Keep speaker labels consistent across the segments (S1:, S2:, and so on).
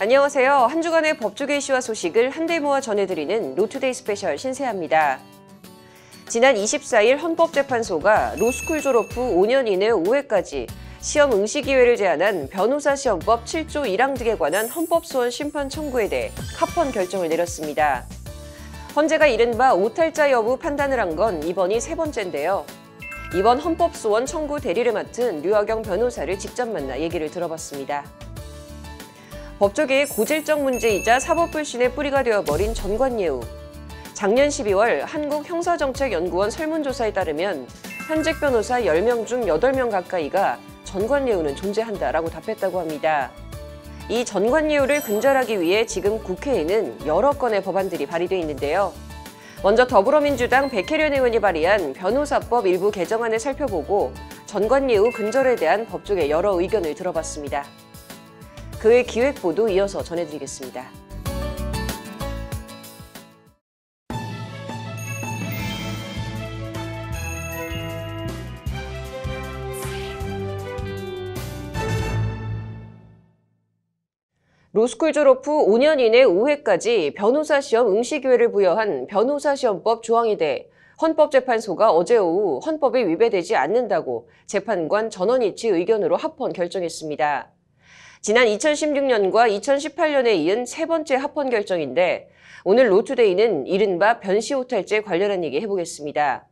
S1: 안녕하세요. 한 주간의 법조계 이슈와 소식을 한데 모아 전해드리는 로투데이 스페셜 신세아입니다. 지난 24일 헌법재판소가 로스쿨 졸업 후 5년 이내 5회까지 시험 응시 기회를 제한한 변호사 시험법 7조 1항 등에 관한 헌법소원 심판 청구에 대해 합헌 결정을 내렸습니다. 헌재가 이른바 오탈자 여부 판단을 한 건 이번이 세 번째인데요. 이번 헌법소원 청구 대리를 맡은 류하경 변호사를 직접 만나 얘기를 들어봤습니다. 법조계의 고질적 문제이자 사법불신의 뿌리가 되어버린 전관예우. 작년 12월 한국형사정책연구원 설문조사에 따르면 현직 변호사 10명 중 8명 가까이가 전관예우는 존재한다라고 답했다고 합니다. 이 전관예우를 근절하기 위해 지금 국회에는 여러 건의 법안들이 발의돼 있는데요. 먼저 더불어민주당 백혜련 의원이 발의한 변호사법 일부 개정안을 살펴보고 전관예우 근절에 대한 법조계 여러 의견을 들어봤습니다. 그의 기획보도 이어서 전해드리겠습니다. 로스쿨 졸업 후 5년 이내 5회까지 변호사 시험 응시 기회를 부여한 변호사 시험법 조항에 대해 헌법재판소가 어제 오후 헌법에 위배되지 않는다고 재판관 전원일치 의견으로 합헌 결정했습니다. 지난 2016년과 2018년에 이은 세 번째 합헌 결정인데 오늘 로투데이는 이른바 변시오탈죄 관련한 얘기 해보겠습니다.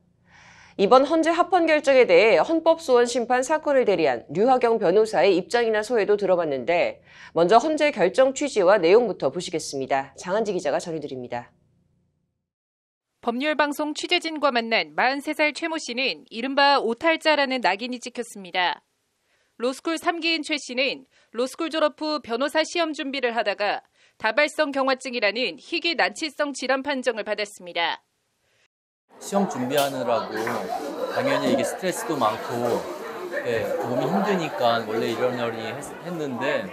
S1: 이번 헌재 합헌 결정에 대해 헌법소원 심판 사건을 대리한 류하경 변호사의 입장이나 소회도 들어봤는데 먼저 헌재 결정 취지와 내용부터 보시겠습니다. 장한지 기자가 전해드립니다.
S2: 법률방송 취재진과 만난 43살 최 모 씨는 이른바 오탈자라는 낙인이 찍혔습니다. 로스쿨 3기인 최 씨는 로스쿨 졸업 후 변호사 시험 준비를 하다가 다발성 경화증이라는 희귀 난치성 질환 판정을 받았습니다.
S3: 시험 준비하느라고 당연히 이게 스트레스도 많고 몸이 힘드니까 원래 이러려니 했는데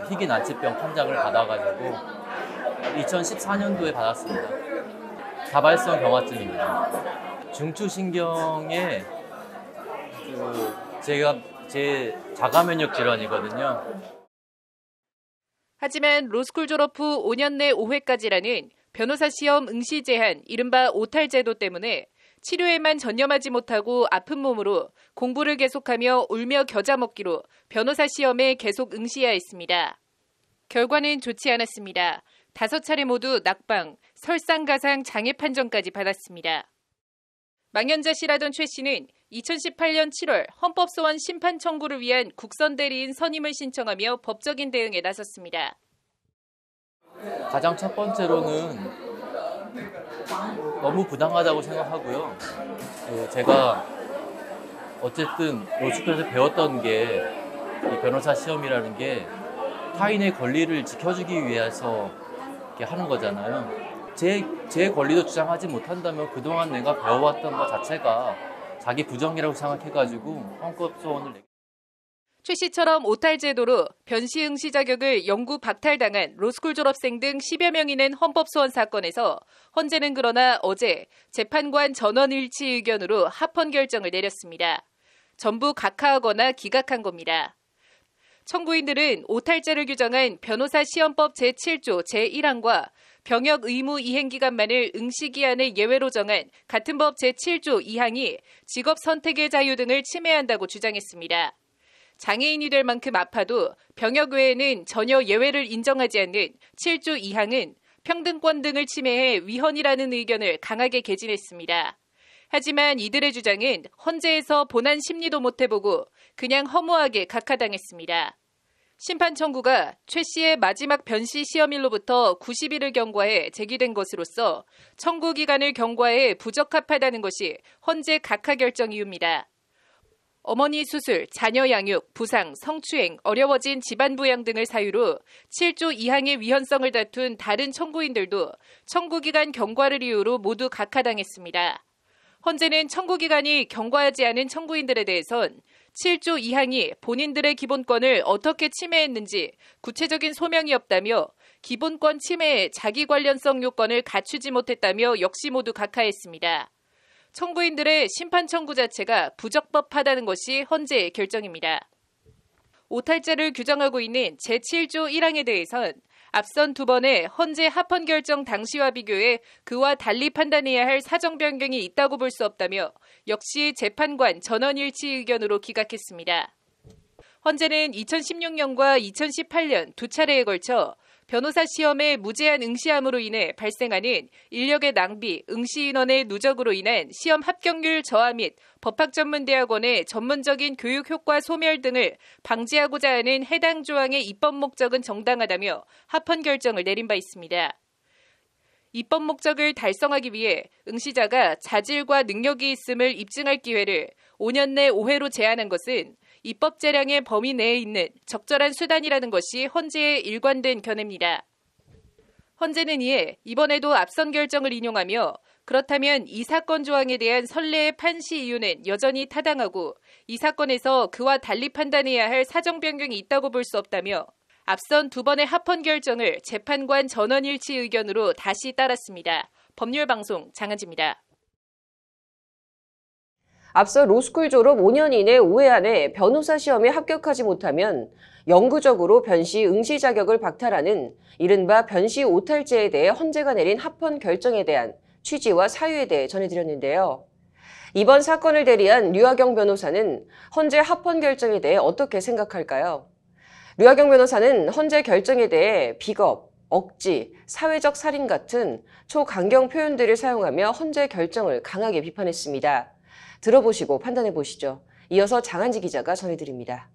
S3: 희귀 난치병 판정을 받아가지고 2014년도에 받았습니다. 다발성 경화증입니다. 중추신경에 제 자가 면역 질환이거든요.
S2: 하지만 로스쿨 졸업 후 5년 내 5회까지라는 변호사 시험 응시 제한, 이른바 오탈제도 때문에 치료에만 전념하지 못하고 아픈 몸으로 공부를 계속하며 울며 겨자 먹기로 변호사 시험에 계속 응시해야 했습니다. 결과는 좋지 않았습니다. 5차례 모두 낙방, 설상가상 장애 판정까지 받았습니다. 망연자실하던 최 씨는 2018년 7월 헌법소원 심판 청구를 위한 국선 대리인 선임을 신청하며 법적인 대응에 나섰습니다.
S3: 가장 첫 번째로는 너무 부당하다고 생각하고요. 제가 어쨌든 로스쿨에서 배웠던 게 이 변호사 시험이라는 게 타인의 권리를 지켜주기 위해서 이렇게 하는 거잖아요. 제 권리도 주장하지 못한다면 그동안 내가 배워왔던 것 자체가 자기 부정이라고 생각해가지고 헌법소원을
S2: 최 씨처럼 오탈제도로 변시 응시 자격을 영구 박탈당한 로스쿨 졸업생 등 10여 명이 낸 헌법소원 사건에서 헌재는 그러나 어제 재판관 전원일치 의견으로 합헌 결정을 내렸습니다. 전부 각하하거나 기각한 겁니다. 청구인들은 오탈죄를 규정한 변호사 시험법 제7조 제1항과 병역 의무 이행기간만을 응시기한의 예외로 정한 같은 법 제7조 2항이 직업 선택의 자유 등을 침해한다고 주장했습니다. 장애인이 될 만큼 아파도 병역 외에는 전혀 예외를 인정하지 않는 7조 2항은 평등권 등을 침해해 위헌이라는 의견을 강하게 개진했습니다. 하지만 이들의 주장은 헌재에서 본안 심리도 못 해보고 그냥 허무하게 각하당했습니다. 심판 청구가 최 씨의 마지막 변시 시험일로부터 90일을 경과해 제기된 것으로서 청구 기간을 경과해 부적합하다는 것이 헌재 각하 결정 이유입니다. 어머니 수술, 자녀 양육, 부상, 성추행, 어려워진 집안 부양 등을 사유로 7조 2항의 위헌성을 다툰 다른 청구인들도 청구기간 경과를 이유로 모두 각하당했습니다. 헌재는 청구기간이 경과하지 않은 청구인들에 대해선 7조 2항이 본인들의 기본권을 어떻게 침해했는지 구체적인 소명이 없다며 기본권 침해에 자기 관련성 요건을 갖추지 못했다며 역시 모두 각하했습니다. 청구인들의 심판 청구 자체가 부적법하다는 것이 헌재의 결정입니다. 오탈죄를 규정하고 있는 제7조 1항에 대해선 앞선 두 번의 헌재 합헌 결정 당시와 비교해 그와 달리 판단해야 할 사정 변경이 있다고 볼 수 없다며 역시 재판관 전원 일치 의견으로 기각했습니다. 헌재는 2016년과 2018년 두 차례에 걸쳐 변호사 시험에 무제한 응시함으로 인해 발생하는 인력의 낭비, 응시 인원의 누적으로 인한 시험 합격률 저하 및 법학전문대학원의 전문적인 교육 효과 소멸 등을 방지하고자 하는 해당 조항의 입법 목적은 정당하다며 합헌 결정을 내린 바 있습니다. 입법 목적을 달성하기 위해 응시자가 자질과 능력이 있음을 입증할 기회를 5년 내 5회로 제한한 것은 입법 재량의 범위 내에 있는 적절한 수단이라는 것이 헌재의 일관된 견해입니다. 헌재는 이에 이번에도 앞선 결정을 인용하며 그렇다면 이 사건 조항에 대한 선례의 판시 이유는 여전히 타당하고 이 사건에서 그와 달리 판단해야 할 사정 변경이 있다고 볼 수 없다며 앞선 두 번의 합헌 결정을 재판관 전원 일치 의견으로 다시 따랐습니다. 법률방송 장한지입니다.
S1: 앞서 로스쿨 졸업 5년 이내 5회 안에 변호사 시험에 합격하지 못하면 영구적으로 변시 응시 자격을 박탈하는 이른바 변시 오탈죄에 대해 헌재가 내린 합헌 결정에 대한 취지와 사유에 대해 전해드렸는데요. 이번 사건을 대리한 류하경 변호사는 헌재 합헌 결정에 대해 어떻게 생각할까요? 류하경 변호사는 헌재 결정에 대해 비겁, 억지, 사회적 살인 같은 초강경 표현들을 사용하며 헌재 결정을 강하게 비판했습니다. 들어보시고 판단해 보시죠. 이어서 장한지 기자가 전해드립니다.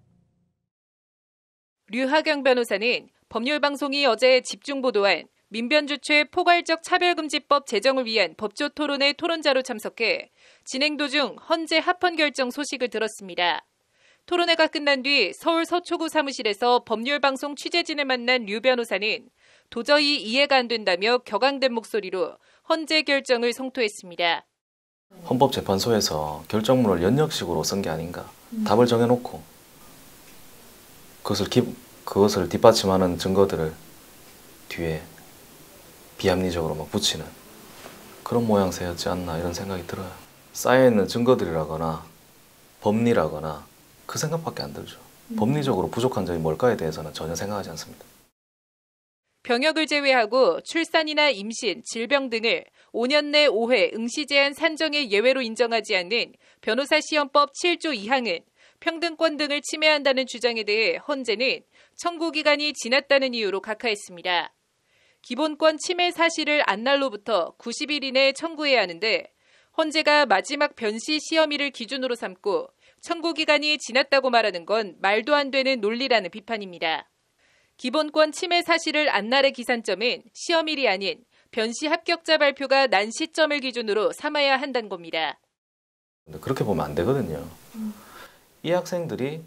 S2: 류하경 변호사는 법률방송이 어제 집중 보도한 민변주최 포괄적 차별금지법 제정을 위한 법조 토론회 토론자로 참석해 진행 도중 헌재 합헌 결정 소식을 들었습니다. 토론회가 끝난 뒤 서울 서초구 사무실에서 법률방송 취재진을 만난 류 변호사는 도저히 이해가 안 된다며 격앙된 목소리로 헌재 결정을 성토했습니다.
S4: 헌법재판소에서 결정문을 연역식으로 쓴 게 아닌가. 답을 정해놓고 그것을 뒷받침하는 증거들을 뒤에 비합리적으로 막 붙이는 그런 모양새였지 않나 이런 생각이 들어요. 쌓여있는 증거들이라거나 법리라거나 그 생각밖에 안 들죠. 법리적으로 부족한 점이 뭘까에 대해서는 전혀 생각하지 않습니다.
S2: 병역을 제외하고 출산이나 임신, 질병 등을 5년 내 5회 응시 제한 산정의 예외로 인정하지 않는 변호사 시험법 7조 2항은 평등권 등을 침해한다는 주장에 대해 헌재는 청구 기간이 지났다는 이유로 각하했습니다. 기본권 침해 사실을 안 날로부터 90일 이내에 청구해야 하는데 헌재가 마지막 변시 시험일을 기준으로 삼고 청구 기간이 지났다고 말하는 건 말도 안 되는 논리라는 비판입니다. 기본권 침해 사실을 안 날의 기산점은 시험일이 아닌 변시 합격자 발표가 난 시점을 기준으로 삼아야 한다는 겁니다.
S4: 그렇게 보면 안 되거든요. 이 학생들이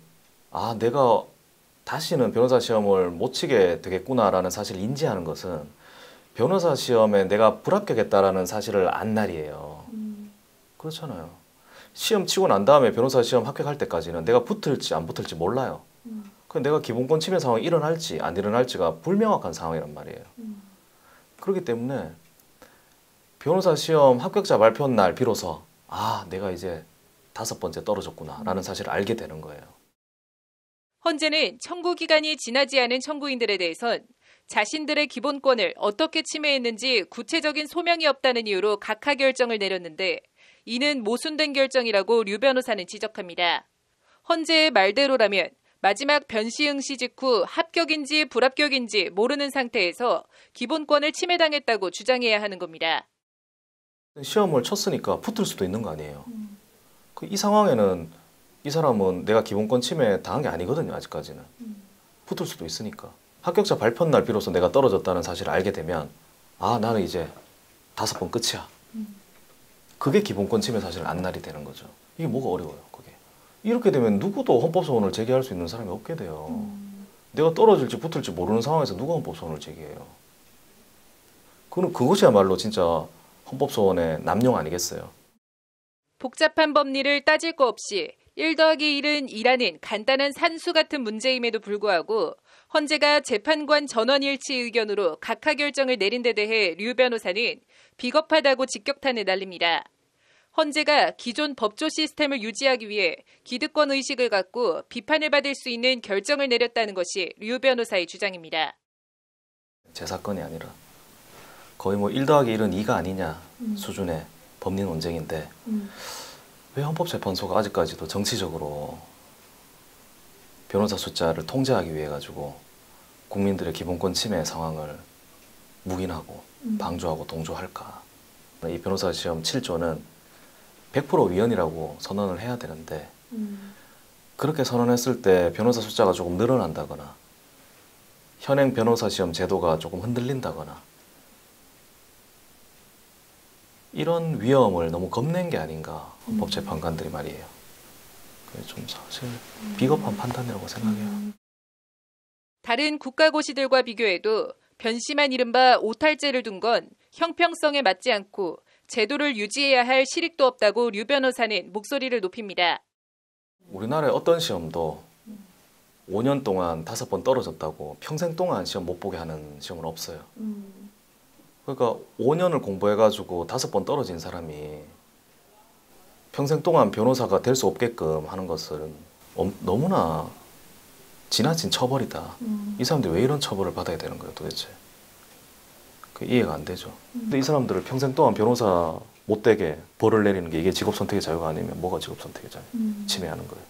S4: 내가 다시는 변호사 시험을 못 치게 되겠구나라는 사실을 인지하는 것은 변호사 시험에 내가 불합격했다라는 사실을 안 날이에요. 그렇잖아요. 시험 치고 난 다음에 변호사 시험 합격할 때까지는 내가 붙을지 안 붙을지 몰라요. 내가 기본권 침해 상황이 일어날지 안 일어날지가 불명확한 상황이란 말이에요. 그렇기 때문에 변호사 시험 합격자 발표 날 비로소 내가 이제 5번째 떨어졌구나 라는 사실을 알게 되는 거예요.
S2: 헌재는 청구 기간이 지나지 않은 청구인들에 대해선 자신들의 기본권을 어떻게 침해했는지 구체적인 소명이 없다는 이유로 각하 결정을 내렸는데 이는 모순된 결정이라고 류 변호사는 지적합니다. 헌재의 말대로라면 마지막 변시 응시 직후 합격인지 불합격인지 모르는 상태에서 기본권을 침해당했다고 주장해야 하는 겁니다.
S4: 시험을 쳤으니까 붙을 수도 있는 거 아니에요. 이 상황에는 이 사람은 내가 기본권 침해 당한 게 아니거든요. 아직까지는. 붙을 수도 있으니까. 합격자 발표 날 비로소 내가 떨어졌다는 사실을 알게 되면 나는 이제 5번 끝이야. 그게 기본권 침해 사실 안 날이 되는 거죠. 이게 뭐가 어려워요. 그게. 이렇게 되면 누구도 헌법소원을 제기할 수 있는 사람이 없게 돼요. 내가 떨어질지 붙을지 모르는 상황에서 누가 헌법소원을 제기해요. 그것이야말로 진짜 헌법소원의 남용 아니겠어요.
S2: 복잡한 법리를 따질 거 없이 1 더하기 1은 2라는 간단한 산수 같은 문제임에도 불구하고 헌재가 재판관 전원 일치 의견으로 각하 결정을 내린 데 대해 류 변호사는 비겁하다고 직격탄을 날립니다. 헌재가 기존 법조 시스템을 유지하기 위해 기득권 의식을 갖고 비판을 받을 수 있는 결정을 내렸다는 것이 류 변호사의 주장입니다.
S4: 제 사건이 아니라 거의 뭐 1 더하기 1은 2가 아니냐 수준의 법리 논쟁인데 왜 헌법재판소가 아직까지도 정치적으로 변호사 숫자를 통제하기 위해 가지고 국민들의 기본권 침해 상황을 묵인하고 방조하고 동조할까? 이 변호사 시험 7조는 100% 위헌이라고 선언을 해야 되는데 그렇게 선언했을 때 변호사 숫자가 조금 늘어난다거나 현행 변호사 시험 제도가 조금 흔들린다거나 이런 위험을 너무 겁낸 게 아닌가 헌법재판관들이 말이에요. 그게 좀 사실 비겁한 판단이라고 생각해요.
S2: 다른 국가고시들과 비교해도 변심한 이른바 오탈제를 둔 건 형평성에 맞지 않고 제도를 유지해야 할 실익도 없다고 류 변호사는 목소리를 높입니다.
S4: 우리나라의 어떤 시험도 5년 동안 5번 떨어졌다고 평생 동안 시험 못 보게 하는 시험은 없어요. 그러니까 5년을 공부해가지고 5번 떨어진 사람이 평생 동안 변호사가 될 수 없게끔 하는 것은 너무나 지나친 처벌이다. 이 사람들이 왜 이런 처벌을 받아야 되는 거예요, 도대체? 그 이해가 안 되죠. 근데 이 사람들을 평생 동안 변호사 못 되게 벌을 내리는 게 이게 직업 선택의 자유가 아니면 뭐가 직업 선택의 자유? 침해하는 거예요.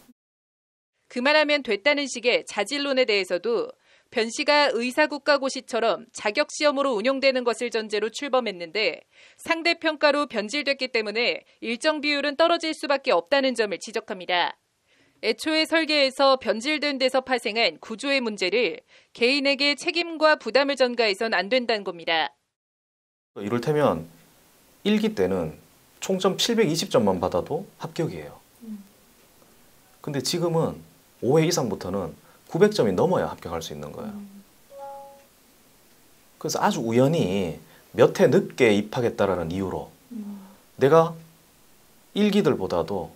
S2: 그만하면 됐다는 식의 자질론에 대해서도 변 씨가 의사국가고시처럼 자격시험으로 운용되는 것을 전제로 출범했는데 상대평가로 변질됐기 때문에 일정 비율은 떨어질 수밖에 없다는 점을 지적합니다. 애초에 설계에서 변질된 데서 파생한 구조의 문제를 개인에게 책임과 부담을 전가해선 안 된다는 겁니다.
S4: 이를테면 1기 때는 총점 720점만 받아도 합격이에요. 근데 지금은 5회 이상부터는 900점이 넘어야 합격할 수 있는 거예요. 그래서 아주 우연히 몇 해 늦게 입학했다라는 이유로 내가 1기들보다도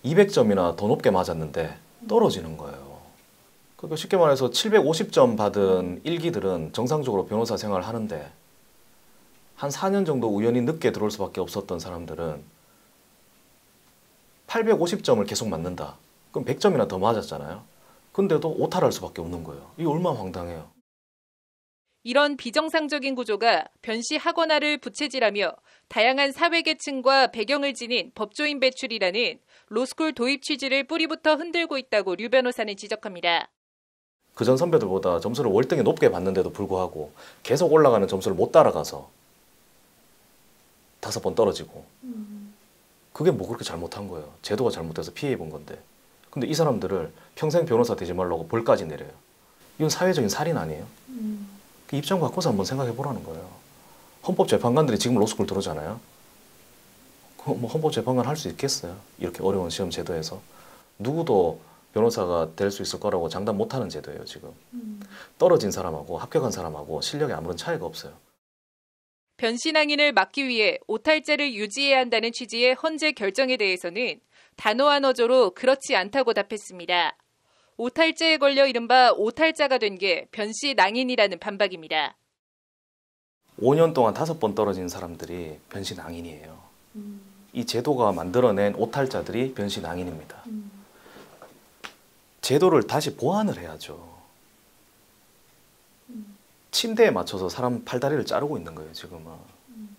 S4: 200점이나 더 높게 맞았는데 떨어지는 거예요. 그러니까 쉽게 말해서 750점 받은 1기들은 정상적으로 변호사 생활을 하는데 한 4년 정도 우연히 늦게 들어올 수밖에 없었던 사람들은 850점을 계속 맞는다. 그럼 100점이나 더 맞았잖아요. 근데도 오탈할 수밖에 없는 거예요. 이게 얼마나 황당해요.
S2: 이런 비정상적인 구조가 변 씨 학원화를 부채질하며 다양한 사회계층과 배경을 지닌 법조인 배출이라는 로스쿨 도입 취지를 뿌리부터 흔들고 있다고 류 변호사는 지적합니다.
S4: 그전 선배들보다 점수를 월등히 높게 받는데도 불구하고 계속 올라가는 점수를 못 따라가서 5번 떨어지고 그게 뭐 그렇게 잘못한 거예요. 제도가 잘못돼서 피해 본 건데. 근데 이 사람들을 평생 변호사 되지 말라고 벌까지 내려요. 이건 사회적인 살인 아니에요? 그 입장 바꿔서 한번 생각해 보라는 거예요. 헌법재판관들이 지금 로스쿨 들어오잖아요. 뭐 헌법재판관 할 수 있겠어요? 이렇게 어려운 시험 제도에서. 누구도 변호사가 될 수 있을 거라고 장담 못하는 제도예요, 지금. 떨어진 사람하고 합격한 사람하고 실력에 아무런 차이가 없어요.
S2: 변신 항인을 막기 위해 오탈제를 유지해야 한다는 취지의 헌재 결정에 대해서는 단호한 어조로 그렇지 않다고 답했습니다. 오탈제에 걸려 이른바 오탈자가 된 게 변씨 낭인이라는 반박입니다.
S4: 5년 동안 5번 떨어진 사람들이 변씨 낭인이에요. 이 제도가 만들어낸 오탈자들이 변씨 낭인입니다. 제도를 다시 보완을 해야죠. 침대에 맞춰서 사람 팔다리를 자르고 있는 거예요, 지금은.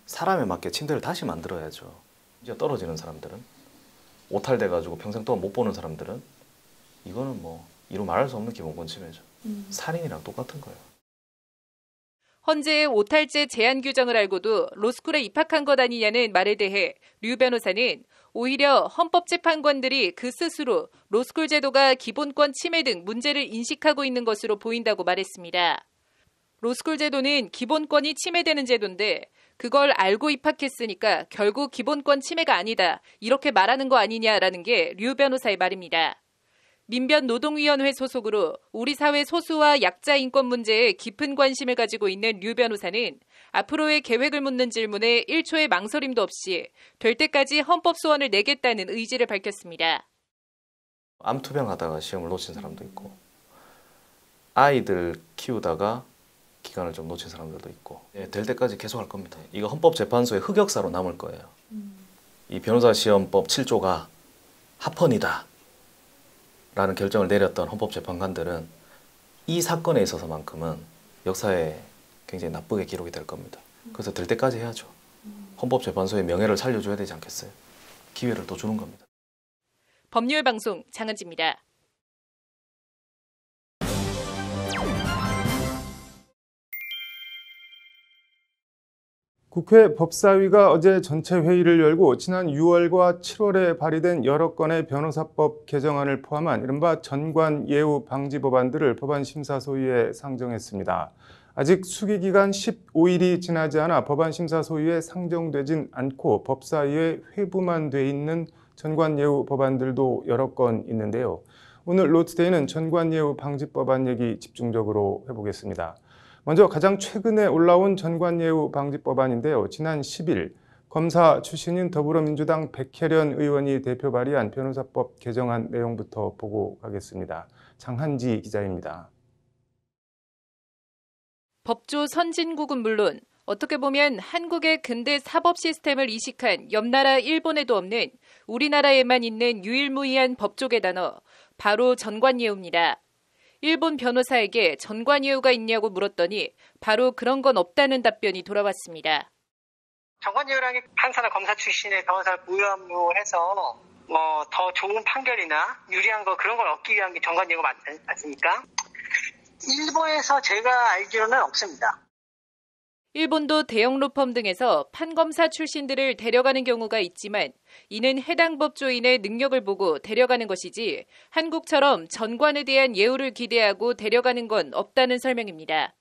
S4: 사람에 맞게 침대를 다시 만들어야죠. 이제 떨어지는 사람들은, 오탈돼가지고 평생 동안 못 보는 사람들은 이거는 뭐 이루 말할 수 없는 기본권 침해죠. 살인이랑 똑같은 거예요.
S2: 헌재의 오탈제 제한 규정을 알고도 로스쿨에 입학한 것 아니냐는 말에 대해 류 변호사는 오히려 헌법재판관들이 그 스스로 로스쿨 제도가 기본권 침해 등 문제를 인식하고 있는 것으로 보인다고 말했습니다. 로스쿨 제도는 기본권이 침해되는 제도인데 그걸 알고 입학했으니까 결국 기본권 침해가 아니다. 이렇게 말하는 거 아니냐라는 게 류 변호사의 말입니다. 민변노동위원회 소속으로 우리 사회 소수와 약자 인권 문제에 깊은 관심을 가지고 있는 류 변호사는 앞으로의 계획을 묻는 질문에 1초의 망설임도 없이 될 때까지 헌법 소원을 내겠다는 의지를 밝혔습니다.
S4: 암투병하다가 시험을 놓친 사람도 있고 아이들 키우다가 기간을 좀 놓친 사람들도 있고 될 때까지 계속 할 겁니다. 이거 헌법재판소의 흑역사로 남을 거예요. 이 변호사 시험법 7조가 합헌이다 라는 결정을 내렸던 헌법재판관들은 이 사건에 있어서만큼은 역사에 굉장히 나쁘게 기록이 될 겁니다. 그래서 될 때까지 해야죠. 헌법재판소의 명예를 살려줘야 되지 않겠어요? 기회를 또 주는 겁니다.
S2: 법률방송 장은지입니다.
S5: 국회 법사위가 어제 전체 회의를 열고 지난 6월과 7월에 발의된 여러 건의 변호사법 개정안을 포함한 이른바 전관예우 방지 법안들을 법안 심사 소위에 상정했습니다. 아직 수기기간 15일이 지나지 않아 법안 심사 소위에 상정되진 않고 법사위에 회부만 돼 있는 전관예우 법안들도 여러 건 있는데요. 오늘 로투데이는 전관예우 방지 법안 얘기 집중적으로 해보겠습니다. 먼저 가장 최근에 올라온 전관예우 방지 법안인데요. 지난 10일 검사 출신인 더불어민주당 백혜련 의원이 대표 발의한 변호사법 개정안 내용부터 보고 가겠습니다. 장한지 기자입니다.
S2: 법조 선진국은 물론 어떻게 보면 한국의 근대 사법 시스템을 이식한 옆나라 일본에도 없는 우리나라에만 있는 유일무이한 법조계 단어, 바로 전관예우입니다. 일본 변호사에게 전관예우가 있냐고 물었더니 바로 그런 건 없다는 답변이 돌아왔습니다.
S6: 전관예우라는 게 판사나 검사 출신의 변호사를 고용해서 더 좋은 판결이나 유리한 거 그런 걸 얻기 위한 게 전관예우가 맞지 않습니까? 일본에서 제가 알기로는 없습니다.
S2: 일본도 대형 로펌 등에서 판검사 출신들을 데려가는 경우가 있지만 이는 해당 법조인의 능력을 보고 데려가는 것이지 한국처럼 전관에 대한 예우를 기대하고 데려가는 건 없다는 설명입니다.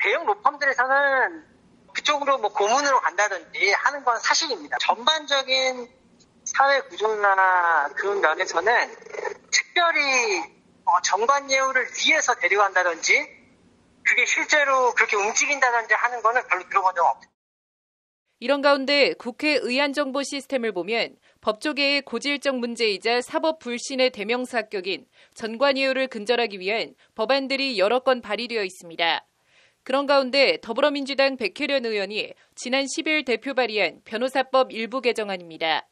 S6: 대형 로펌들에서는 그쪽으로 고문으로 간다든지 하는 건 사실입니다. 전반적인 사회 구조나 그런 면에서는 특별히 전관예우를 위해서 데려간다든지 그게 실제로 그렇게 움직인다든지 하는 거는 별로 들어본 적 없어요.
S2: 이런 가운데 국회 의안정보 시스템을 보면 법조계의 고질적 문제이자 사법 불신의 대명사격인 전관예우를 근절하기 위한 법안들이 여러 건 발의되어 있습니다. 그런 가운데 더불어민주당 백혜련 의원이 지난 10일 대표 발의한 변호사법 일부 개정안입니다.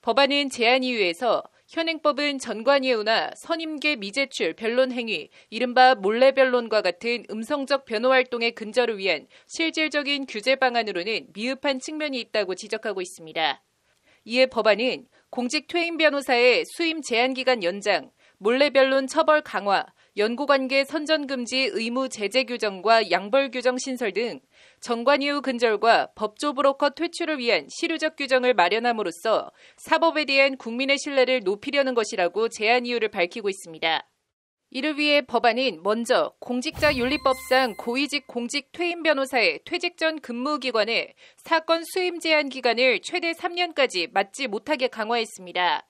S2: 법안은 제안 이유에서 현행법은 전관예우나 선임계 미제출 변론 행위, 이른바 몰래 변론과 같은 음성적 변호 활동의 근절을 위한 실질적인 규제 방안으로는 미흡한 측면이 있다고 지적하고 있습니다. 이에 법안은 공직 퇴임 변호사의 수임 제한 기간 연장, 몰래 변론 처벌 강화, 연고관계 선전금지 의무 제재 규정과 양벌 규정 신설 등 전관예우 근절과 법조 브로커 퇴출을 위한 실효적 규정을 마련함으로써 사법에 대한 국민의 신뢰를 높이려는 것이라고 제안 이유를 밝히고 있습니다. 이를 위해 법안은 먼저 공직자윤리법상 고위직 공직 퇴임 변호사의 퇴직 전 근무기관에 사건 수임 제한 기간을 최대 3년까지 맞지 못하게 강화했습니다.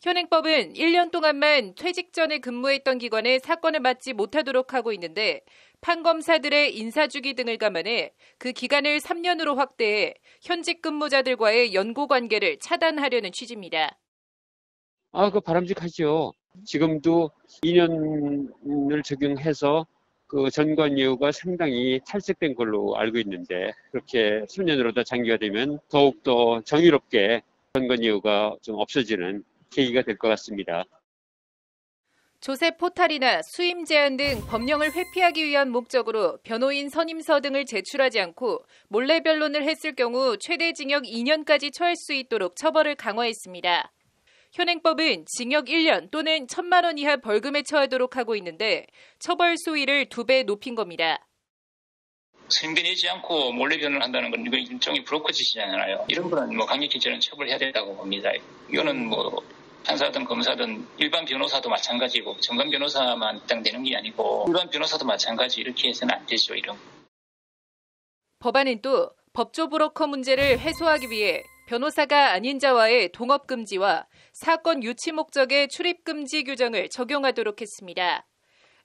S2: 현행법은 1년 동안만 퇴직 전에 근무했던 기관에 사건을 맡지 못하도록 하고 있는데 판검사들의 인사주기 등을 감안해 그 기간을 3년으로 확대해 현직 근무자들과의 연고관계를 차단하려는 취지입니다.
S7: 그거 바람직하죠. 지금도 2년을 적용해서 그 전관예우가 상당히 탈색된 걸로 알고 있는데 그렇게 3년으로 더 장기가 되면 더욱더 정의롭게 전관예우가 좀 없어지는 계기가 될 것 같습니다.
S2: 조세 포탈이나 수임 제한 등 법령을 회피하기 위한 목적으로 변호인 선임서 등을 제출하지 않고 몰래 변론을 했을 경우 최대 징역 2년까지 처할 수 있도록 처벌을 강화했습니다. 현행법은 징역 1년 또는 1,000만 원 이하 벌금에 처하도록 하고 있는데 처벌 수위를 2배 높인 겁니다.
S8: 선임되지 않고 몰래 변론을 한다는 건 이거 일종의 브로커 짓이잖아요. 이런 거는 강력히 저는 처벌해야 된다고 봅니다. 이거는 판사든 검사든 일반 변호사도 마찬가지고 전관 변호사만 해당되는 게 아니고 일반 변호사도 마찬가지 이렇게 해서는 안 되죠. 이런.
S2: 법안은 또 법조 브로커 문제를 해소하기 위해 변호사가 아닌 자와의 동업 금지와 사건 유치 목적의 출입 금지 규정을 적용하도록 했습니다.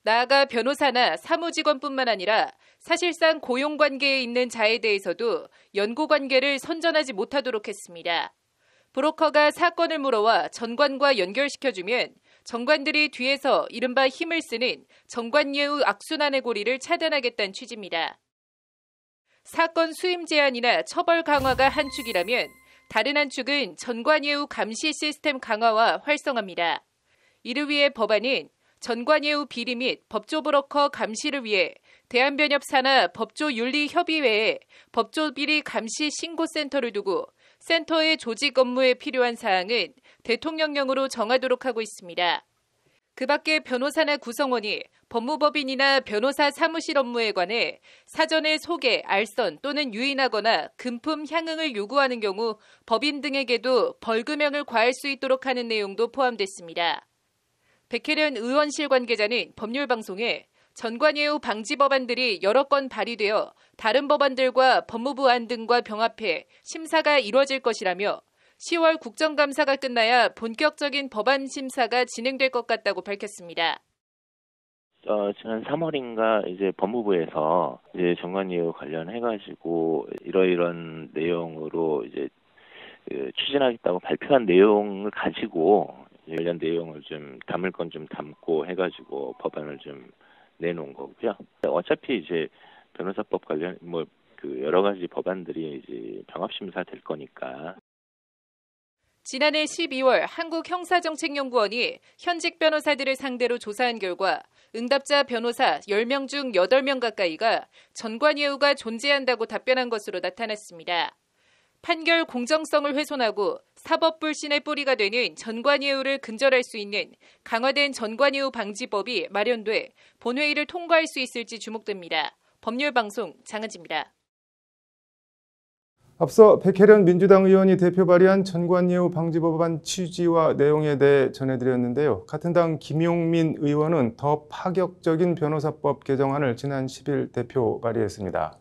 S2: 나아가 변호사나 사무직원뿐만 아니라 사실상 고용관계에 있는 자에 대해서도 연고관계를 선전하지 못하도록 했습니다. 브로커가 사건을 물어와 전관과 연결시켜주면 전관들이 뒤에서 이른바 힘을 쓰는 전관예우 악순환의 고리를 차단하겠다는 취지입니다. 사건 수임 제한이나 처벌 강화가 한 축이라면 다른 한 축은 전관예우 감시 시스템 강화와 활성화입니다. 이를 위해 법안은 전관예우 비리 및 법조브로커 감시를 위해 대한변협 산하 법조윤리협의회에 법조비리 감시 신고센터를 두고 센터의 조직 업무에 필요한 사항은 대통령령으로 정하도록 하고 있습니다. 그 밖에 변호사나 구성원이 법무법인이나 변호사 사무실 업무에 관해 사전에 소개, 알선 또는 유인하거나 금품 향응을 요구하는 경우 법인 등에게도 벌금형을 과할 수 있도록 하는 내용도 포함됐습니다. 백혜련 의원실 관계자는 법률방송에 전관예우 방지 법안들이 여러 건 발의되어 다른 법안들과 법무부 안 등과 병합해 심사가 이뤄질 것이라며 10월 국정감사가 끝나야 본격적인 법안 심사가 진행될 것 같다고 밝혔습니다.
S9: 지난 3월인가 이제 법무부에서 이제 전관예우 관련해가지고 이런 내용으로 이제 추진하겠다고 발표한 내용을 가지고 관련 내용을 좀 담을 건 좀 담고 해가지고 법안을 좀 내놓은 거고요. 어차피 이제 변호사법 관련 여러 가지 법안들이 이제 병합 심사될 거니까.
S2: 지난해 12월 한국형사정책연구원이 현직 변호사들을 상대로 조사한 결과 응답자 변호사 10명 중 8명 가까이가 전관예우가 존재한다고 답변한 것으로 나타났습니다. 판결 공정성을 훼손하고 사법 불신의 뿌리가 되는 전관예우를 근절할 수 있는 강화된 전관예우 방지법이 마련돼 본회의를 통과할 수 있을지 주목됩니다. 법률방송 장은지입니다.
S5: 앞서 백혜련 민주당 의원이 대표 발의한 전관예우 방지법안 취지와 내용에 대해 전해드렸는데요. 같은 당 김용민 의원은 더 파격적인 변호사법 개정안을 지난 10일 대표 발의했습니다.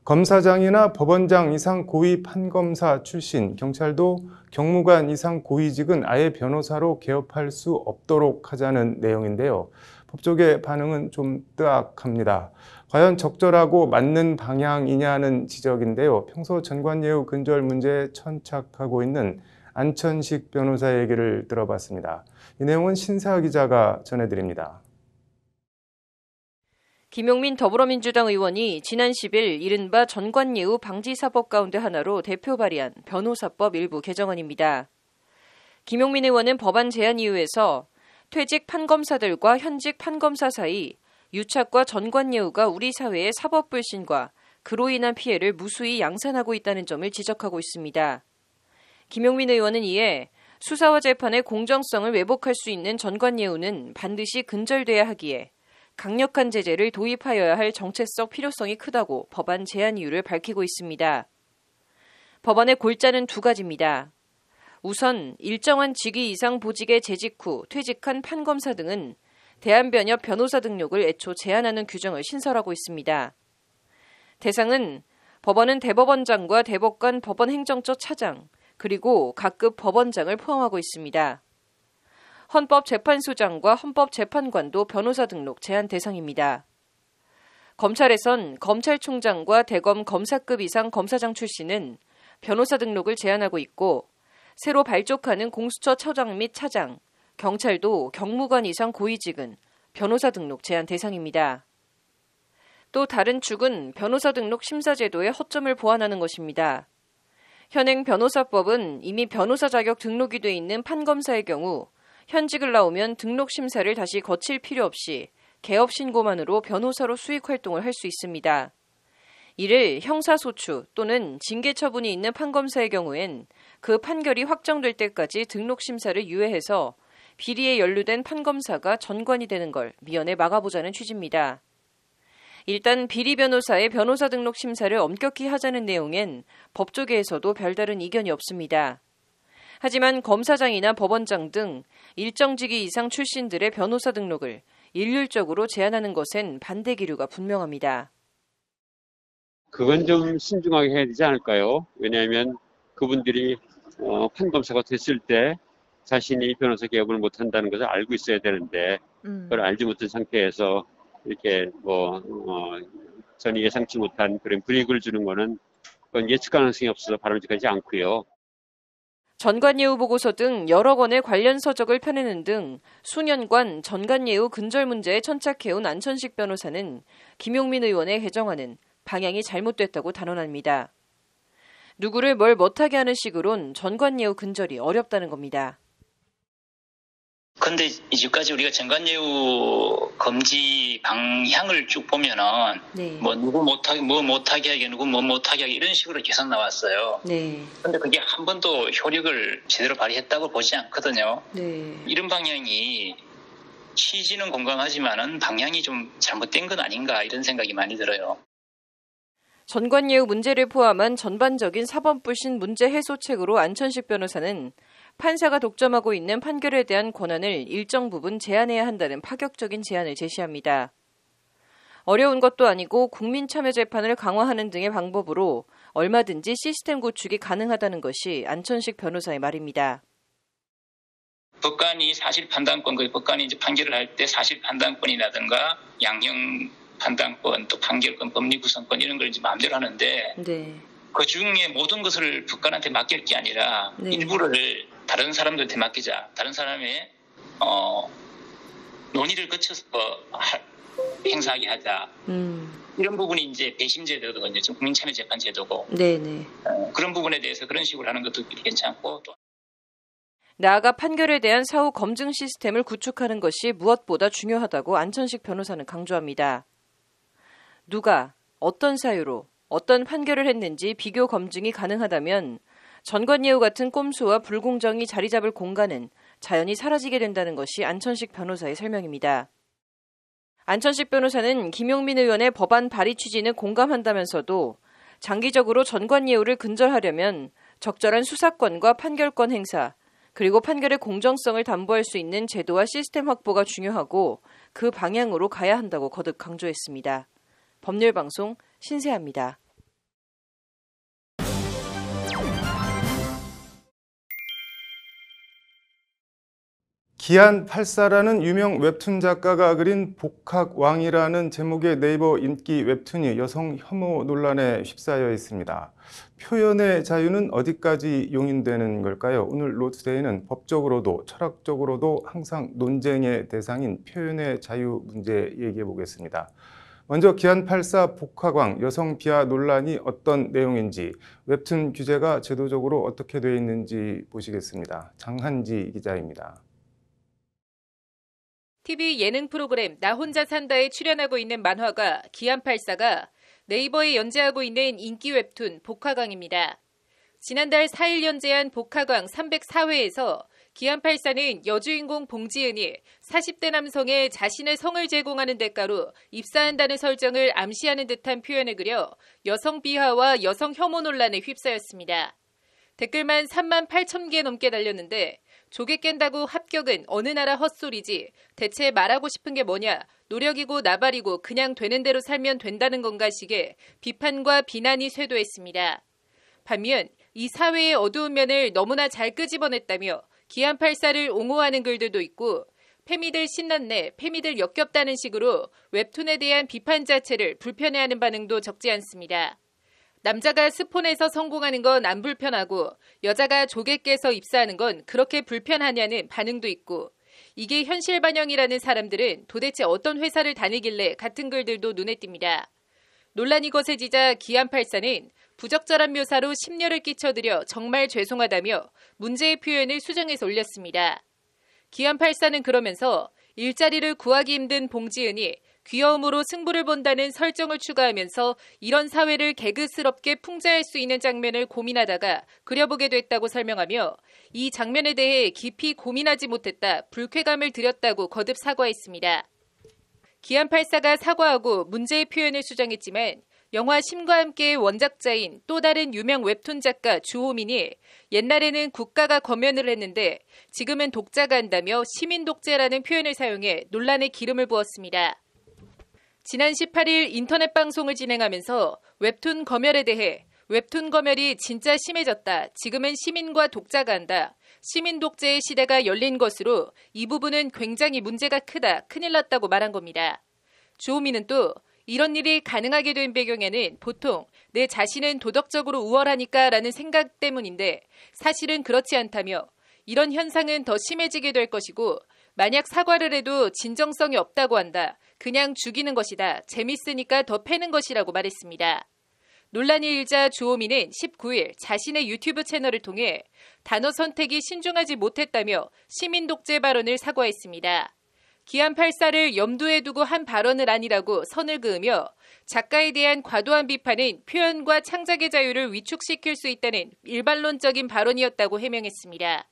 S5: 검사장이나 법원장 이상 고위 판검사 출신, 경찰도 경무관 이상 고위직은 아예 변호사로 개업할 수 없도록 하자는 내용인데요. 법조계 반응은 좀 뜨악합니다. 과연 적절하고 맞는 방향이냐는 지적인데요. 평소 전관예우 근절 문제에 천착하고 있는 안천식 변호사의 얘기를 들어봤습니다. 이 내용은 신사 기자가 전해드립니다.
S1: 김용민 더불어민주당 의원이 지난 10일 이른바 전관예우 방지사법 가운데 하나로 대표 발의한 변호사법 일부 개정안입니다. 김용민 의원은 법안 제안 이유에서 퇴직 판검사들과 현직 판검사 사이 유착과 전관예우가 우리 사회의 사법 불신과 그로 인한 피해를 무수히 양산하고 있다는 점을 지적하고 있습니다. 김용민 의원은 이에 수사와 재판의 공정성을 왜곡할 수 있는 전관예우는 반드시 근절돼야 하기에 강력한 제재를 도입하여야 할 정체적 필요성이 크다고 법안 제안 이유를 밝히고 있습니다. 법안의 골자는 두 가지입니다. 우선 일정한 직위 이상 보직에 재직 후 퇴직한 판검사 등은 대한변협 변호사 등록을 애초 제한하는 규정을 신설하고 있습니다. 대상은 법원은 대법원장과 대법관 법원행정처 차장, 그리고 각급 법원장을 포함하고 있습니다. 헌법재판소장과 헌법재판관도 변호사 등록 제한 대상입니다. 검찰에선 검찰총장과 대검 검사급 이상 검사장 출신은 변호사 등록을 제한하고 있고 새로 발족하는 공수처 처장 및 차장, 경찰도 경무관 이상 고위직은 변호사 등록 제한 대상입니다. 또 다른 축은 변호사 등록 심사 제도의 허점을 보완하는 것입니다. 현행 변호사법은 이미 변호사 자격 등록이 돼 있는 판검사의 경우 현직을 나오면 등록 심사를 다시 거칠 필요 없이 개업 신고만으로 변호사로 수익 활동을 할 수 있습니다. 이를 형사소추 또는 징계 처분이 있는 판검사의 경우엔 그 판결이 확정될 때까지 등록 심사를 유예해서 비리에 연루된 판검사가 전관이 되는 걸 미연에 막아보자는 취지입니다. 일단 비리 변호사의 변호사 등록 심사를 엄격히 하자는 내용엔 법조계에서도 별다른 이견이 없습니다. 하지만 검사장이나 법원장 등 일정 직위 이상 출신들의 변호사 등록을 일률적으로 제한하는 것엔 반대 기류가 분명합니다.
S7: 그건 좀 신중하게 해야 되지 않을까요? 왜냐하면 그분들이 판검사가 됐을 때 자신이 변호사 개업을 못한다는 것을 알고 있어야 되는데 그걸 알지 못한 상태에서 이렇게 전혀 예상치 못한 그런 불이익을 주는 거는 그건 예측 가능성이 없어서 바람직하지 않고요.
S1: 전관예우 보고서 등 여러 권의 관련 서적을 펴내는 등 수년간 전관예우 근절 문제에 천착해온 안천식 변호사는 김용민 의원의 개정안은 방향이 잘못됐다고 단언합니다. 누구를 뭘 못하게 하는 식으론 전관예우 근절이 어렵다는 겁니다.
S8: 근데 이제까지 우리가 전관예우 금지 방향을 쭉 보면은
S1: 네.
S8: 뭐 누구 못하게 뭐 못하게 하게 누구 뭐 못하게 하게 이런 식으로 계속 나왔어요.
S1: 네.
S8: 근데 그게 한 번도 효력을 제대로 발휘했다고 보지 않거든요.
S1: 네.
S8: 이런 방향이 취지는 공감하지만은 방향이 좀 잘못된 건 아닌가 이런 생각이 많이 들어요.
S1: 전관예우 문제를 포함한 전반적인 사법불신 문제 해소책으로 안천식 변호사는 판사가 독점하고 있는 판결에 대한 권한을 일정 부분 제한해야 한다는 파격적인 제안을 제시합니다. 어려운 것도 아니고 국민참여재판을 강화하는 등의 방법으로 얼마든지 시스템 구축이 가능하다는 것이 안천식 변호사의 말입니다.
S8: 법관이 사실판단권, 그 법관이 이제 판결을 할 때 사실판단권이라든가 양형 판단권, 또 판결권, 법리구성권 이런 걸 이제 마음대로 하는데
S1: 네.
S8: 그 중에 모든 것을 법관한테 맡길 게 아니라
S1: 네.
S8: 일부를 다른 사람들한테 맡기자. 다른 사람의 논의를 거쳐서 행사하게 하자. 이런 부분이 이제 배심제도거든요. 지금 국민참여재판제도고.
S1: 네네.
S8: 그런 부분에 대해서 그런 식으로 하는 것도 괜찮고 또
S1: 나아가 판결에 대한 사후 검증 시스템을 구축하는 것이 무엇보다 중요하다고 안천식 변호사는 강조합니다. 누가 어떤 사유로 어떤 판결을 했는지 비교 검증이 가능하다면 전관예우 같은 꼼수와 불공정이 자리 잡을 공간은 자연히 사라지게 된다는 것이 안천식 변호사의 설명입니다. 안천식 변호사는 김용민 의원의 법안 발의 취지는 공감한다면서도 장기적으로 전관예우를 근절하려면 적절한 수사권과 판결권 행사, 그리고 판결의 공정성을 담보할 수 있는 제도와 시스템 확보가 중요하고 그 방향으로 가야 한다고 거듭 강조했습니다. 법률방송 신세아입니다.
S5: 기안84라는 유명 웹툰 작가가 그린 복학왕이라는 제목의 네이버 인기 웹툰이 여성 혐오 논란에 휩싸여 있습니다. 표현의 자유는 어디까지 용인되는 걸까요? 오늘 로투데이는 법적으로도 철학적으로도 항상 논쟁의 대상인 표현의 자유 문제 얘기해 보겠습니다. 먼저 기안84 복학왕 여성 비하 논란이 어떤 내용인지, 웹툰 규제가 제도적으로 어떻게 되어 있는지 보시겠습니다. 장한지 기자입니다.
S2: TV 예능 프로그램 나 혼자 산다에 출연하고 있는 만화가 기안84가 네이버에 연재하고 있는 인기 웹툰 복학왕입니다. 지난달 4일 연재한 복학왕 304회에서 기안84는 여주인공 봉지은이 40대 남성에 자신의 성을 제공하는 대가로 입사한다는 설정을 암시하는 듯한 표현을 그려 여성 비하와 여성 혐오 논란에 휩싸였습니다. 댓글만 3만 8천 개 넘게 달렸는데 조개 깬다고 합격은 어느 나라 헛소리지 대체 말하고 싶은 게 뭐냐 노력이고 나발이고 그냥 되는 대로 살면 된다는 건가 식의 비판과 비난이 쇄도했습니다. 반면 이 사회의 어두운 면을 너무나 잘 끄집어냈다며 기안84를 옹호하는 글들도 있고 페미들 신났네, 페미들 역겹다는 식으로 웹툰에 대한 비판 자체를 불편해하는 반응도 적지 않습니다. 남자가 스폰에서 성공하는 건 안 불편하고 여자가 조개 깨서 입사하는 건 그렇게 불편하냐는 반응도 있고 이게 현실 반영이라는 사람들은 도대체 어떤 회사를 다니길래 같은 글들도 눈에 띕니다. 논란이 거세지자 기안84는 부적절한 묘사로 심려를 끼쳐드려 정말 죄송하다며 문제의 표현을 수정해서 올렸습니다. 기안84는 그러면서 일자리를 구하기 힘든 봉지은이 귀여움으로 승부를 본다는 설정을 추가하면서 이런 사회를 개그스럽게 풍자할 수 있는 장면을 고민하다가 그려보게 됐다고 설명하며 이 장면에 대해 깊이 고민하지 못했다, 불쾌감을 들였다고 거듭 사과했습니다. 기안84가 사과하고 문제의 표현을 수정했지만 영화 심과 함께의 원작자인 또 다른 유명 웹툰 작가 주호민이 옛날에는 국가가 검열을 했는데 지금은 독자가 한다며 시민 독재라는 표현을 사용해 논란에 기름을 부었습니다. 지난 18일 인터넷 방송을 진행하면서 웹툰 검열에 대해 웹툰 검열이 진짜 심해졌다. 지금은 시민과 독자가 한다. 시민 독재의 시대가 열린 것으로 이 부분은 굉장히 문제가 크다. 큰일 났다고 말한 겁니다. 주호민은 또 이런 일이 가능하게 된 배경에는 보통 내 자신은 도덕적으로 우월하니까 라는 생각 때문인데 사실은 그렇지 않다며 이런 현상은 더 심해지게 될 것이고 만약 사과를 해도 진정성이 없다고 한다. 그냥 죽이는 것이다. 재밌으니까 더 패는 것이라고 말했습니다. 논란이 일자 주호민은 19일 자신의 유튜브 채널을 통해 단어 선택이 신중하지 못했다며 시민 독재 발언을 사과했습니다. 기안84를 염두에 두고 한 발언을 아니라고 선을 그으며 작가에 대한 과도한 비판은 표현과 창작의 자유를 위축시킬 수 있다는 일반론적인 발언이었다고 해명했습니다.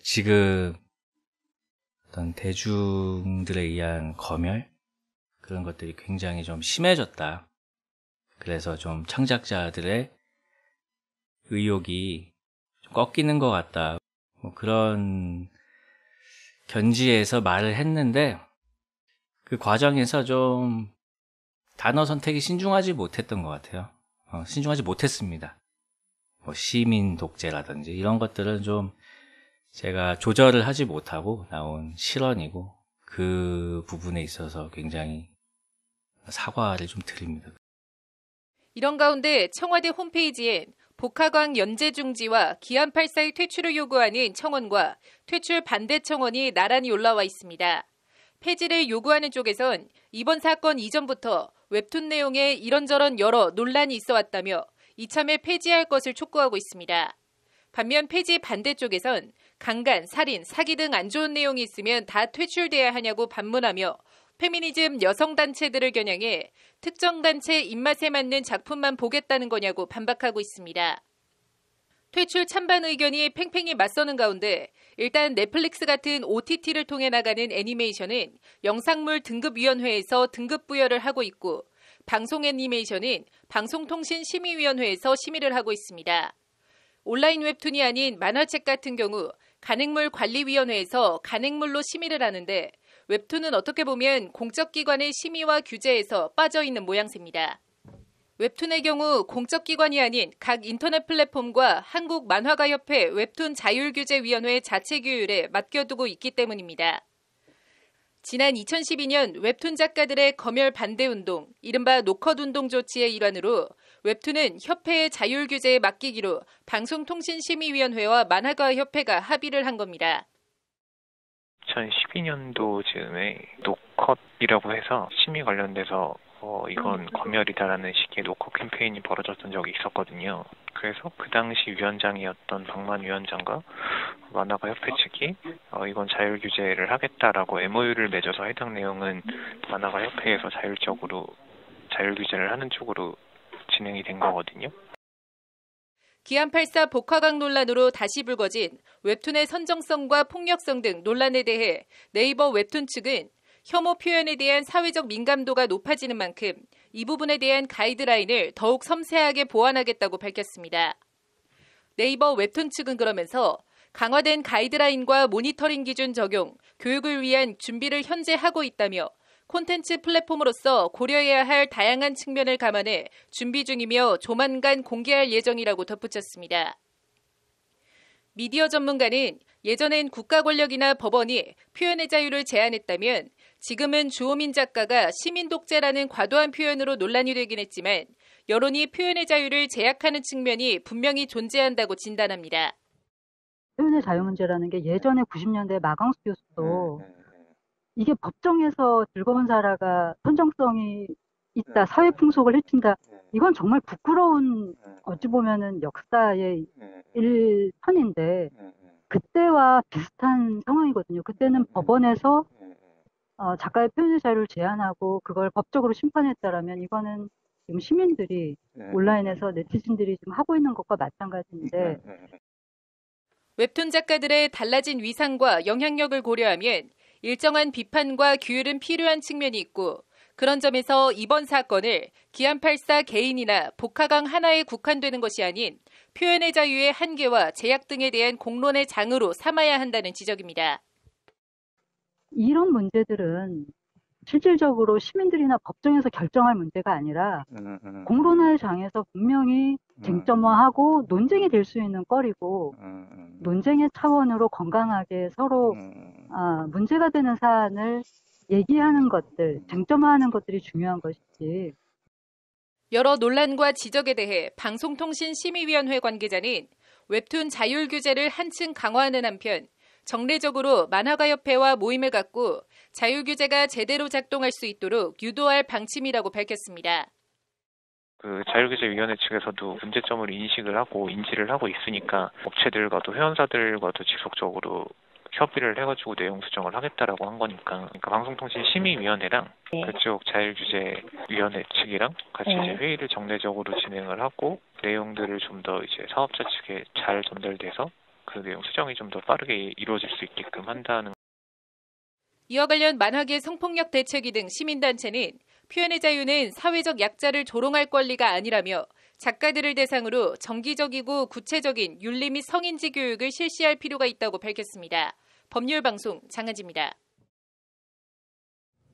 S10: 지금 어떤 대중들에 의한 검열 그런 것들이 굉장히 좀 심해졌다. 그래서 좀 창작자들의 의욕이 좀 꺾이는 것 같다. 뭐 그런 견지에서 말을 했는데 그 과정에서 좀 단어 선택이 신중하지 못했던 것 같아요. 신중하지 못했습니다. 뭐 시민 독재라든지 이런 것들은 좀 제가 조절을 하지 못하고 나온 실언이고 그 부분에 있어서 굉장히 사과를 좀 드립니다.
S2: 이런 가운데 청와대 홈페이지엔 복하광 연재 중지와 기안84의 퇴출을 요구하는 청원과 퇴출 반대 청원이 나란히 올라와 있습니다. 폐지를 요구하는 쪽에선 이번 사건 이전부터 웹툰 내용에 이런저런 여러 논란이 있어 왔다며 이참에 폐지할 것을 촉구하고 있습니다. 반면 폐지 반대 쪽에선 강간, 살인, 사기 등 안 좋은 내용이 있으면 다 퇴출돼야 하냐고 반문하며 페미니즘 여성단체들을 겨냥해 특정 단체 입맛에 맞는 작품만 보겠다는 거냐고 반박하고 있습니다. 퇴출 찬반 의견이 팽팽히 맞서는 가운데 일단 넷플릭스 같은 OTT를 통해 나가는 애니메이션은 영상물 등급위원회에서 등급 부여를 하고 있고 방송 애니메이션은 방송통신심의위원회에서 심의를 하고 있습니다. 온라인 웹툰이 아닌 만화책 같은 경우 간행물관리위원회에서 간행물로 심의를 하는데 웹툰은 어떻게 보면 공적기관의 심의와 규제에서 빠져있는 모양새입니다. 웹툰의 경우 공적기관이 아닌 각 인터넷 플랫폼과 한국만화가협회 웹툰자율규제위원회 자체규율에 맡겨두고 있기 때문입니다. 지난 2012년 웹툰 작가들의 검열 반대 운동, 이른바 노컷 운동 조치의 일환으로 웹툰은 협회의 자율 규제에 맡기기로 방송통신심의위원회와 만화가협회가 합의를 한 겁니다.
S11: 2012년도 즈음에 노컷이라고 해서 심의 관련돼서 이건 검열이다라는 식의 노컷 캠페인이 벌어졌던 적이 있었거든요. 그래서 그 당시 위원장이었던 박만 위원장과 만화가 협회 측이 이건 자율 규제를 하겠다라고 MOU를 맺어서 해당 내용은 만화가 협회에서 자율 규제를 하는 쪽으로 진행이 된 거거든요.
S2: 기안84 복화강 논란으로 다시 불거진 웹툰의 선정성과 폭력성 등 논란에 대해 네이버 웹툰 측은 혐오 표현에 대한 사회적 민감도가 높아지는 만큼 이 부분에 대한 가이드라인을 더욱 섬세하게 보완하겠다고 밝혔습니다. 네이버 웹툰 측은 그러면서 강화된 가이드라인과 모니터링 기준 적용, 교육을 위한 준비를 현재 하고 있다며 콘텐츠 플랫폼으로서 고려해야 할 다양한 측면을 감안해 준비 중이며 조만간 공개할 예정이라고 덧붙였습니다. 미디어 전문가는 예전엔 국가 권력이나 법원이 표현의 자유를 제한했다면 지금은 주호민 작가가 시민 독재라는 과도한 표현으로 논란이 되긴 했지만 여론이 표현의 자유를 제약하는 측면이 분명히 존재한다고 진단합니다.
S12: 표현의 자유 문제라는 게 예전에 90년대 마강수 교수도 이게 법정에서 즐거운 사라가 선정성이 있다, 사회 풍속을 해친다. 이건 정말 부끄러운 어찌 보면은 역사의 일편인데 그때와 비슷한 상황이거든요. 그때는 법원에서 작가의 표현의 자유를 제한하고 그걸 법적으로 심판했다라면 이거는 지금 시민들이 온라인에서 네티즌들이 지금 하고 있는 것과 마찬가지인데
S2: 웹툰 작가들의 달라진 위상과 영향력을 고려하면 일정한 비판과 규율은 필요한 측면이 있고 그런 점에서 이번 사건을 기안84 개인이나 복하강 하나에 국한되는 것이 아닌 표현의 자유의 한계와 제약 등에 대한 공론의 장으로 삼아야 한다는 지적입니다.
S12: 이런 문제들은 실질적으로 시민들이나 법정에서 결정할 문제가 아니라 공론화의 장에서 분명히 쟁점화하고 논쟁이 될 수 있는 거리고 논쟁의 차원으로 건강하게 서로 문제가 되는 사안을 얘기하는 것들, 쟁점화하는 것들이 중요한 것이지.
S2: 여러 논란과 지적에 대해 방송통신심의위원회 관계자는 웹툰 자율 규제를 한층 강화하는 한편 정례적으로 만화가협회와 모임을 갖고 자율 규제가 제대로 작동할 수 있도록 유도할 방침이라고 밝혔습니다.
S11: 그 자율규제위원회 측에서도 문제점을 인식을 하고 인지를 하고 있으니까 업체들과도 회원사들과도 지속적으로 협의를 해가지고 내용 수정을 하겠다라고 한 거니까, 그러니까 방송통신심의위원회랑 그쪽 자율규제위원회 측이랑 같이 이제 회의를 정례적으로 진행을 하고 내용들을 좀 더 이제 사업자 측에 잘 전달돼서 그 내용 수정이 좀 더 빠르게 이루어질 수 있게끔 한다는.
S2: 이와 관련 만학의 성폭력 대책위 등 시민단체는 표현의 자유는 사회적 약자를 조롱할 권리가 아니라며 작가들을 대상으로 정기적이고 구체적인 윤리 및 성인지 교육을 실시할 필요가 있다고 밝혔습니다. 법률방송 장은지입니다.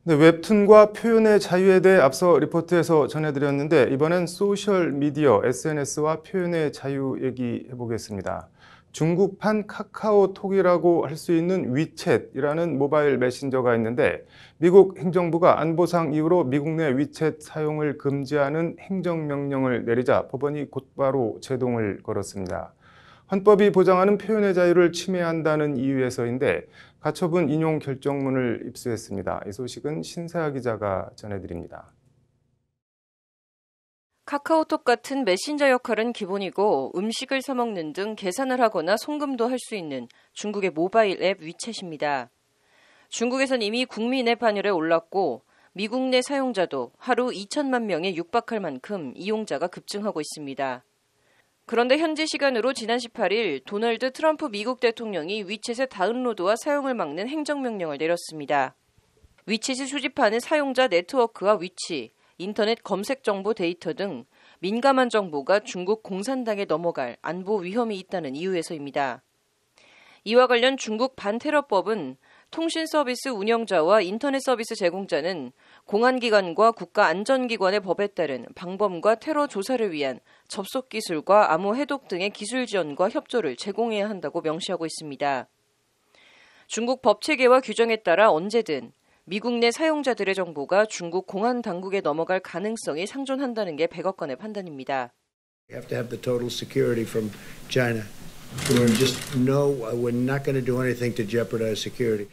S5: 네, 웹툰과 표현의 자유에 대해 앞서 리포트에서 전해드렸는데 이번엔 소셜미디어, SNS와 표현의 자유 얘기해보겠습니다. 중국판 카카오톡이라고 할 수 있는 위챗이라는 모바일 메신저가 있는데 미국 행정부가 안보상 이유로 미국 내 위챗 사용을 금지하는 행정명령을 내리자 법원이 곧바로 제동을 걸었습니다. 헌법이 보장하는 표현의 자유를 침해한다는 이유에서인데 가처분 인용 결정문을 입수했습니다. 이 소식은 신세아 기자가 전해드립니다.
S1: 카카오톡 같은 메신저 역할은 기본이고 음식을 사 먹는 등 계산을 하거나 송금도 할 수 있는 중국의 모바일 앱 위챗입니다. 중국에선 이미 국민 앱 반열에 올랐고 미국 내 사용자도 하루 2천만 명에 육박할 만큼 이용자가 급증하고 있습니다. 그런데 현지 시간으로 지난 18일 도널드 트럼프 미국 대통령이 위챗의 다운로드와 사용을 막는 행정명령을 내렸습니다. 위챗이 수집하는 사용자 네트워크와 위치, 인터넷 검색 정보 데이터 등 민감한 정보가 중국 공산당에 넘어갈 안보 위험이 있다는 이유에서입니다. 이와 관련 중국 반테러법은 통신 서비스 운영자와 인터넷 서비스 제공자는 공안기관과 국가안전기관의 법에 따른 방범과 테러 조사를 위한 접속 기술과 암호 해독 등의 기술 지원과 협조를 제공해야 한다고 명시하고 있습니다. 중국 법 체계와 규정에 따라 언제든 미국 내 사용자들의 정보가 중국 공안 당국에 넘어갈 가능성이 상존한다는 게 백악관의 판단입니다.
S13: You have to have the total security from China. We're just no, we're not going to do anything to jeopardize security.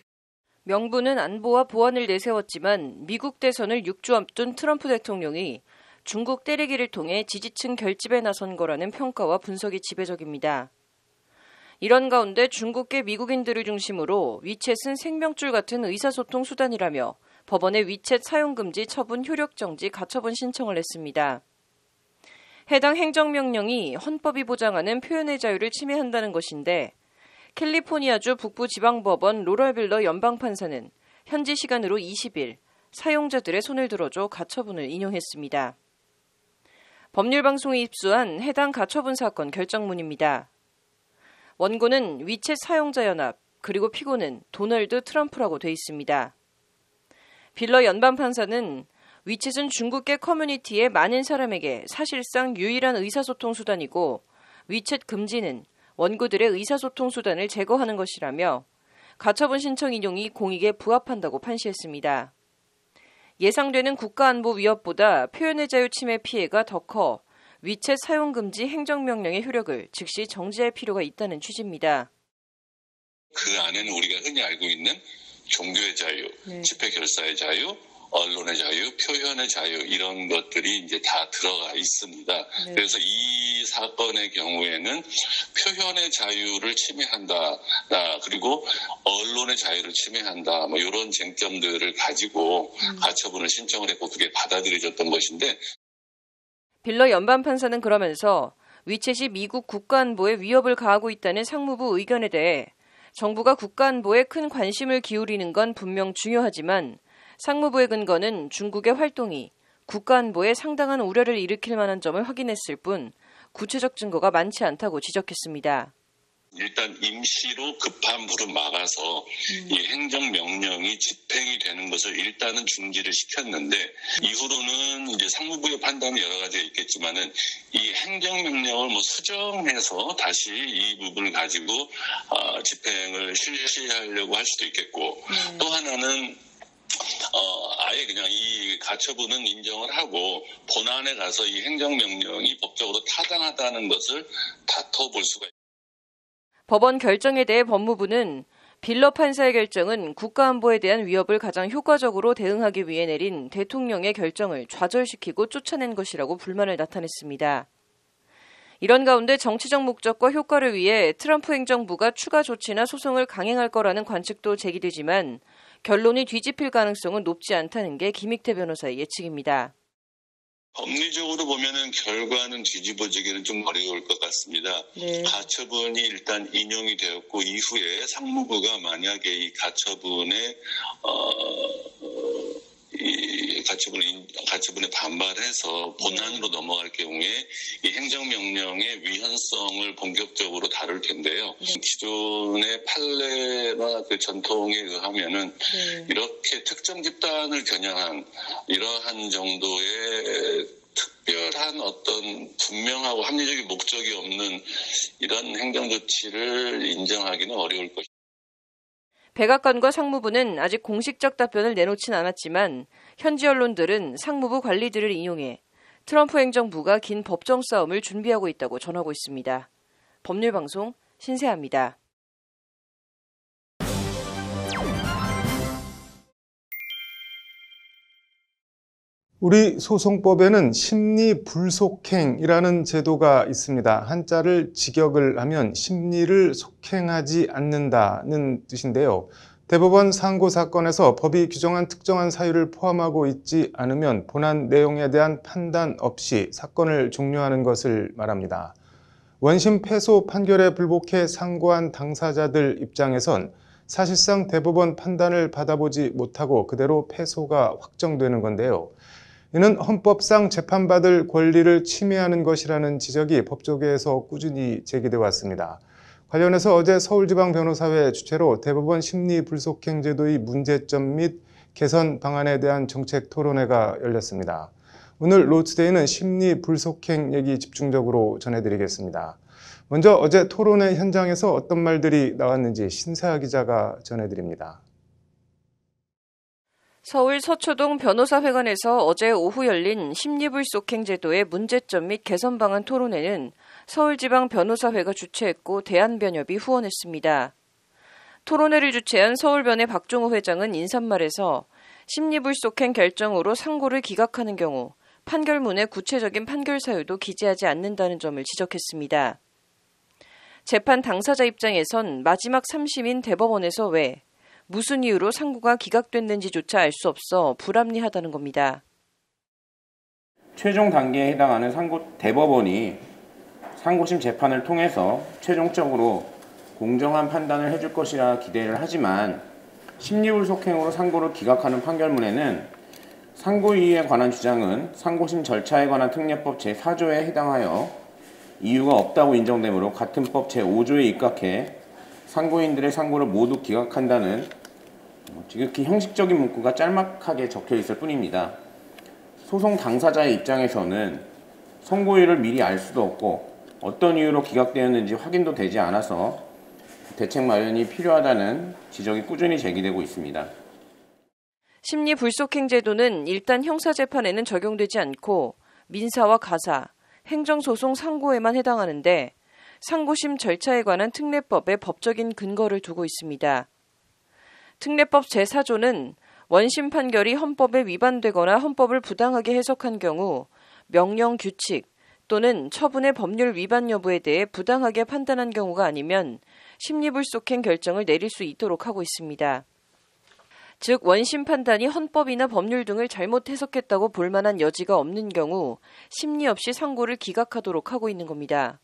S1: 명분은 안보와 보안을 내세웠지만 미국 대선을 6주 앞둔 트럼프 대통령이 중국 때리기를 통해 지지층 결집에 나선 거라는 평가와 분석이 지배적입니다. 이런 가운데 중국계 미국인들을 중심으로 위챗은 생명줄 같은 의사소통 수단이라며 법원에 위챗 사용금지, 처분, 효력정지, 가처분 신청을 했습니다. 해당 행정명령이 헌법이 보장하는 표현의 자유를 침해한다는 것인데 캘리포니아주 북부지방법원 로럴빌러 연방판사는 현지 시간으로 20일 사용자들의 손을 들어줘 가처분을 인용했습니다. 법률방송이 입수한 해당 가처분 사건 결정문입니다. 원고는 위챗 사용자연합, 그리고 피고는 도널드 트럼프라고 돼 있습니다. 빌러 연방판사는 위챗은 중국계 커뮤니티의 많은 사람에게 사실상 유일한 의사소통 수단이고 위챗 금지는 원고들의 의사소통 수단을 제거하는 것이라며 가처분 신청 인용이 공익에 부합한다고 판시했습니다. 예상되는 국가안보 위협보다 표현의 자유 침해 피해가 더 커 위챗 사용 금지 행정명령의 효력을 즉시 정지할 필요가 있다는 취지입니다.
S14: 그 안에는 우리가 흔히 알고 있는 종교의 자유, 집회 결사의 자유, 언론의 자유, 표현의 자유 이런 것들이 이제 다 들어가 있습니다. 그래서 이 사건의 경우에는 표현의 자유를 침해한다, 그리고 언론의 자유를 침해한다, 뭐 이런 쟁점들을 가지고 가처분을 신청을 했고 그게 받아들여졌던 것인데.
S1: 빌러 연방판사는 그러면서 위챗이 미국 국가안보에 위협을 가하고 있다는 상무부 의견에 대해 정부가 국가안보에 큰 관심을 기울이는 건 분명 중요하지만 상무부의 근거는 중국의 활동이 국가안보에 상당한 우려를 일으킬 만한 점을 확인했을 뿐 구체적 증거가 많지 않다고 지적했습니다.
S14: 일단 임시로 급한 불을 막아서 이 행정명령이 집행이 되는 것을 일단은 중지를 시켰는데 이후로는 이제 상무부의 판단이 여러 가지가 있겠지만은 이 행정명령을 뭐 수정해서 다시 이 부분을 가지고 집행을 실시하려고 할 수도 있겠고 또 하나는 아예 그냥 이 가처분은 인정을 하고 본안에 가서 이 행정명령이 법적으로 타당하다는 것을 다퉈볼 수가 있습니다.
S1: 법원 결정에 대해 법무부는 빌러 판사의 결정은 국가안보에 대한 위협을 가장 효과적으로 대응하기 위해 내린 대통령의 결정을 좌절시키고 쫓아낸 것이라고 불만을 나타냈습니다. 이런 가운데 정치적 목적과 효과를 위해 트럼프 행정부가 추가 조치나 소송을 강행할 거라는 관측도 제기되지만 결론이 뒤집힐 가능성은 높지 않다는 게 김익태 변호사의 예측입니다.
S14: 법리적으로 보면은 결과는 뒤집어지기는 좀 어려울 것 같습니다.
S1: 네.
S14: 가처분이 일단 인용이 되었고 이후에 상무부가 만약에 이 가처분에 가처분에 반발해서 본안으로 넘어갈 경우에 이 행정명령의 위헌성을 본격적으로 다룰 텐데요. 기존의 판례나 그 전통에 의하면은 이렇게 특정 집단을 겨냥한 이러한 정도의 특별한 어떤 분명하고 합리적인 목적이 없는 이런 행정조치를 인정하기는 어려울 것입니다.
S1: 백악관과 상무부는 아직 공식적 답변을 내놓진 않았지만 현지 언론들은 상무부 관리들을 인용해 트럼프 행정부가 긴 법정 싸움을 준비하고 있다고 전하고 있습니다. 법률방송 신세아입니다.
S5: 우리 소송법에는 심리불속행이라는 제도가 있습니다. 한자를 직역을 하면 심리를 속행하지 않는다는 뜻인데요. 대법원 상고 사건에서 법이 규정한 특정한 사유를 포함하고 있지 않으면 본안 내용에 대한 판단 없이 사건을 종료하는 것을 말합니다. 원심 패소 판결에 불복해 상고한 당사자들 입장에선 사실상 대법원 판단을 받아보지 못하고 그대로 패소가 확정되는 건데요. 이는 헌법상 재판받을 권리를 침해하는 것이라는 지적이 법조계에서 꾸준히 제기돼 왔습니다. 관련해서 어제 서울지방변호사회 주최로 대법원 심리불속행 제도의 문제점 및 개선 방안에 대한 정책 토론회가 열렸습니다. 오늘 로투데이는 심리불속행 얘기 집중적으로 전해드리겠습니다. 먼저 어제 토론회 현장에서 어떤 말들이 나왔는지 신세아 기자가 전해드립니다.
S1: 서울 서초동 변호사회관에서 어제 오후 열린 심리불속행 제도의 문제점 및 개선 방안 토론회는 서울지방변호사회가 주최했고 대한변협이 후원했습니다. 토론회를 주최한 서울변의 박종호 회장은 인사말에서 심리불속행 결정으로 상고를 기각하는 경우 판결문에 구체적인 판결 사유도 기재하지 않는다는 점을 지적했습니다. 재판 당사자 입장에선 마지막 3심인 대법원에서 왜 무슨 이유로 상고가 기각됐는지조차 알 수 없어 불합리하다는 겁니다.
S15: 최종 단계에 해당하는 대법원이 상고심 재판을 통해서 최종적으로 공정한 판단을 해줄 것이라 기대를 하지만 심리불속행으로 상고를 기각하는 판결문에는 상고이유에 관한 주장은 상고심 절차에 관한 특례법 제4조에 해당하여 이유가 없다고 인정되므로 같은 법 제5조에 입각해 상고인들의 상고를 모두 기각한다는 지극히 형식적인 문구가 짤막하게 적혀 있을 뿐입니다. 소송 당사자의 입장에서는 선고일을 미리 알 수도 없고 어떤 이유로 기각되었는지 확인도 되지 않아서 대책 마련이 필요하다는 지적이 꾸준히 제기되고 있습니다.
S1: 심리불속행 제도는 일단 형사재판에는 적용되지 않고 민사와 가사, 행정소송 상고에만 해당하는데 상고심 절차에 관한 특례법에 법적인 근거를 두고 있습니다. 특례법 제4조는 원심 판결이 헌법에 위반되거나 헌법을 부당하게 해석한 경우 명령 규칙 또는 처분의 법률 위반 여부에 대해 부당하게 판단한 경우가 아니면 심리불속행 결정을 내릴 수 있도록 하고 있습니다. 즉 원심 판단이 헌법이나 법률 등을 잘못 해석했다고 볼 만한 여지가 없는 경우 심리 없이 상고를 기각하도록 하고 있는 겁니다.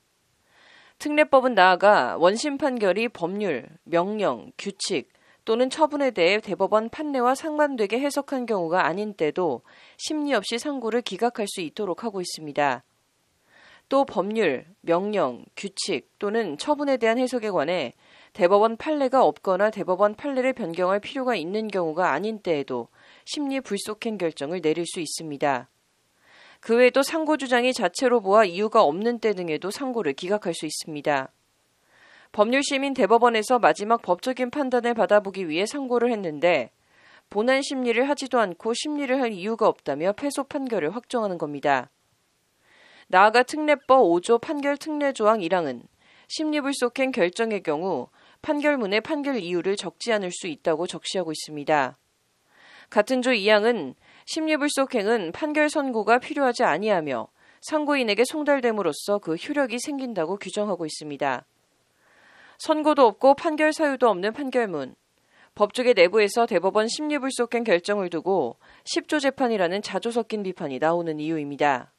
S1: 특례법은 나아가 원심 판결이 법률, 명령, 규칙 또는 처분에 대해 대법원 판례와 상반되게 해석한 경우가 아닌 때도 심리 없이 상고를 기각할 수 있도록 하고 있습니다. 또 법률, 명령, 규칙 또는 처분에 대한 해석에 관해 대법원 판례가 없거나 대법원 판례를 변경할 필요가 있는 경우가 아닌 때에도 심리불속행 결정을 내릴 수 있습니다. 그 외에도 상고 주장이 자체로 보아 이유가 없는 때 등에도 상고를 기각할 수 있습니다. 법률심인 대법원에서 마지막 법적인 판단을 받아보기 위해 상고를 했는데 본안 심리를 하지도 않고 심리를 할 이유가 없다며 패소 판결을 확정하는 겁니다. 나아가 특례법 5조 판결 특례조항 1항은 심리불속행 결정의 경우 판결문의 판결 이유를 적지 않을 수 있다고 적시하고 있습니다. 같은 조 2항은 심리불속행은 판결 선고가 필요하지 아니하며 상고인에게 송달됨으로써 그 효력이 생긴다고 규정하고 있습니다. 선고도 없고 판결 사유도 없는 판결문, 법조계 내부에서 대법원 심리불속행 결정을 두고 10조 재판이라는 자조 섞인 비판이 나오는 이유입니다.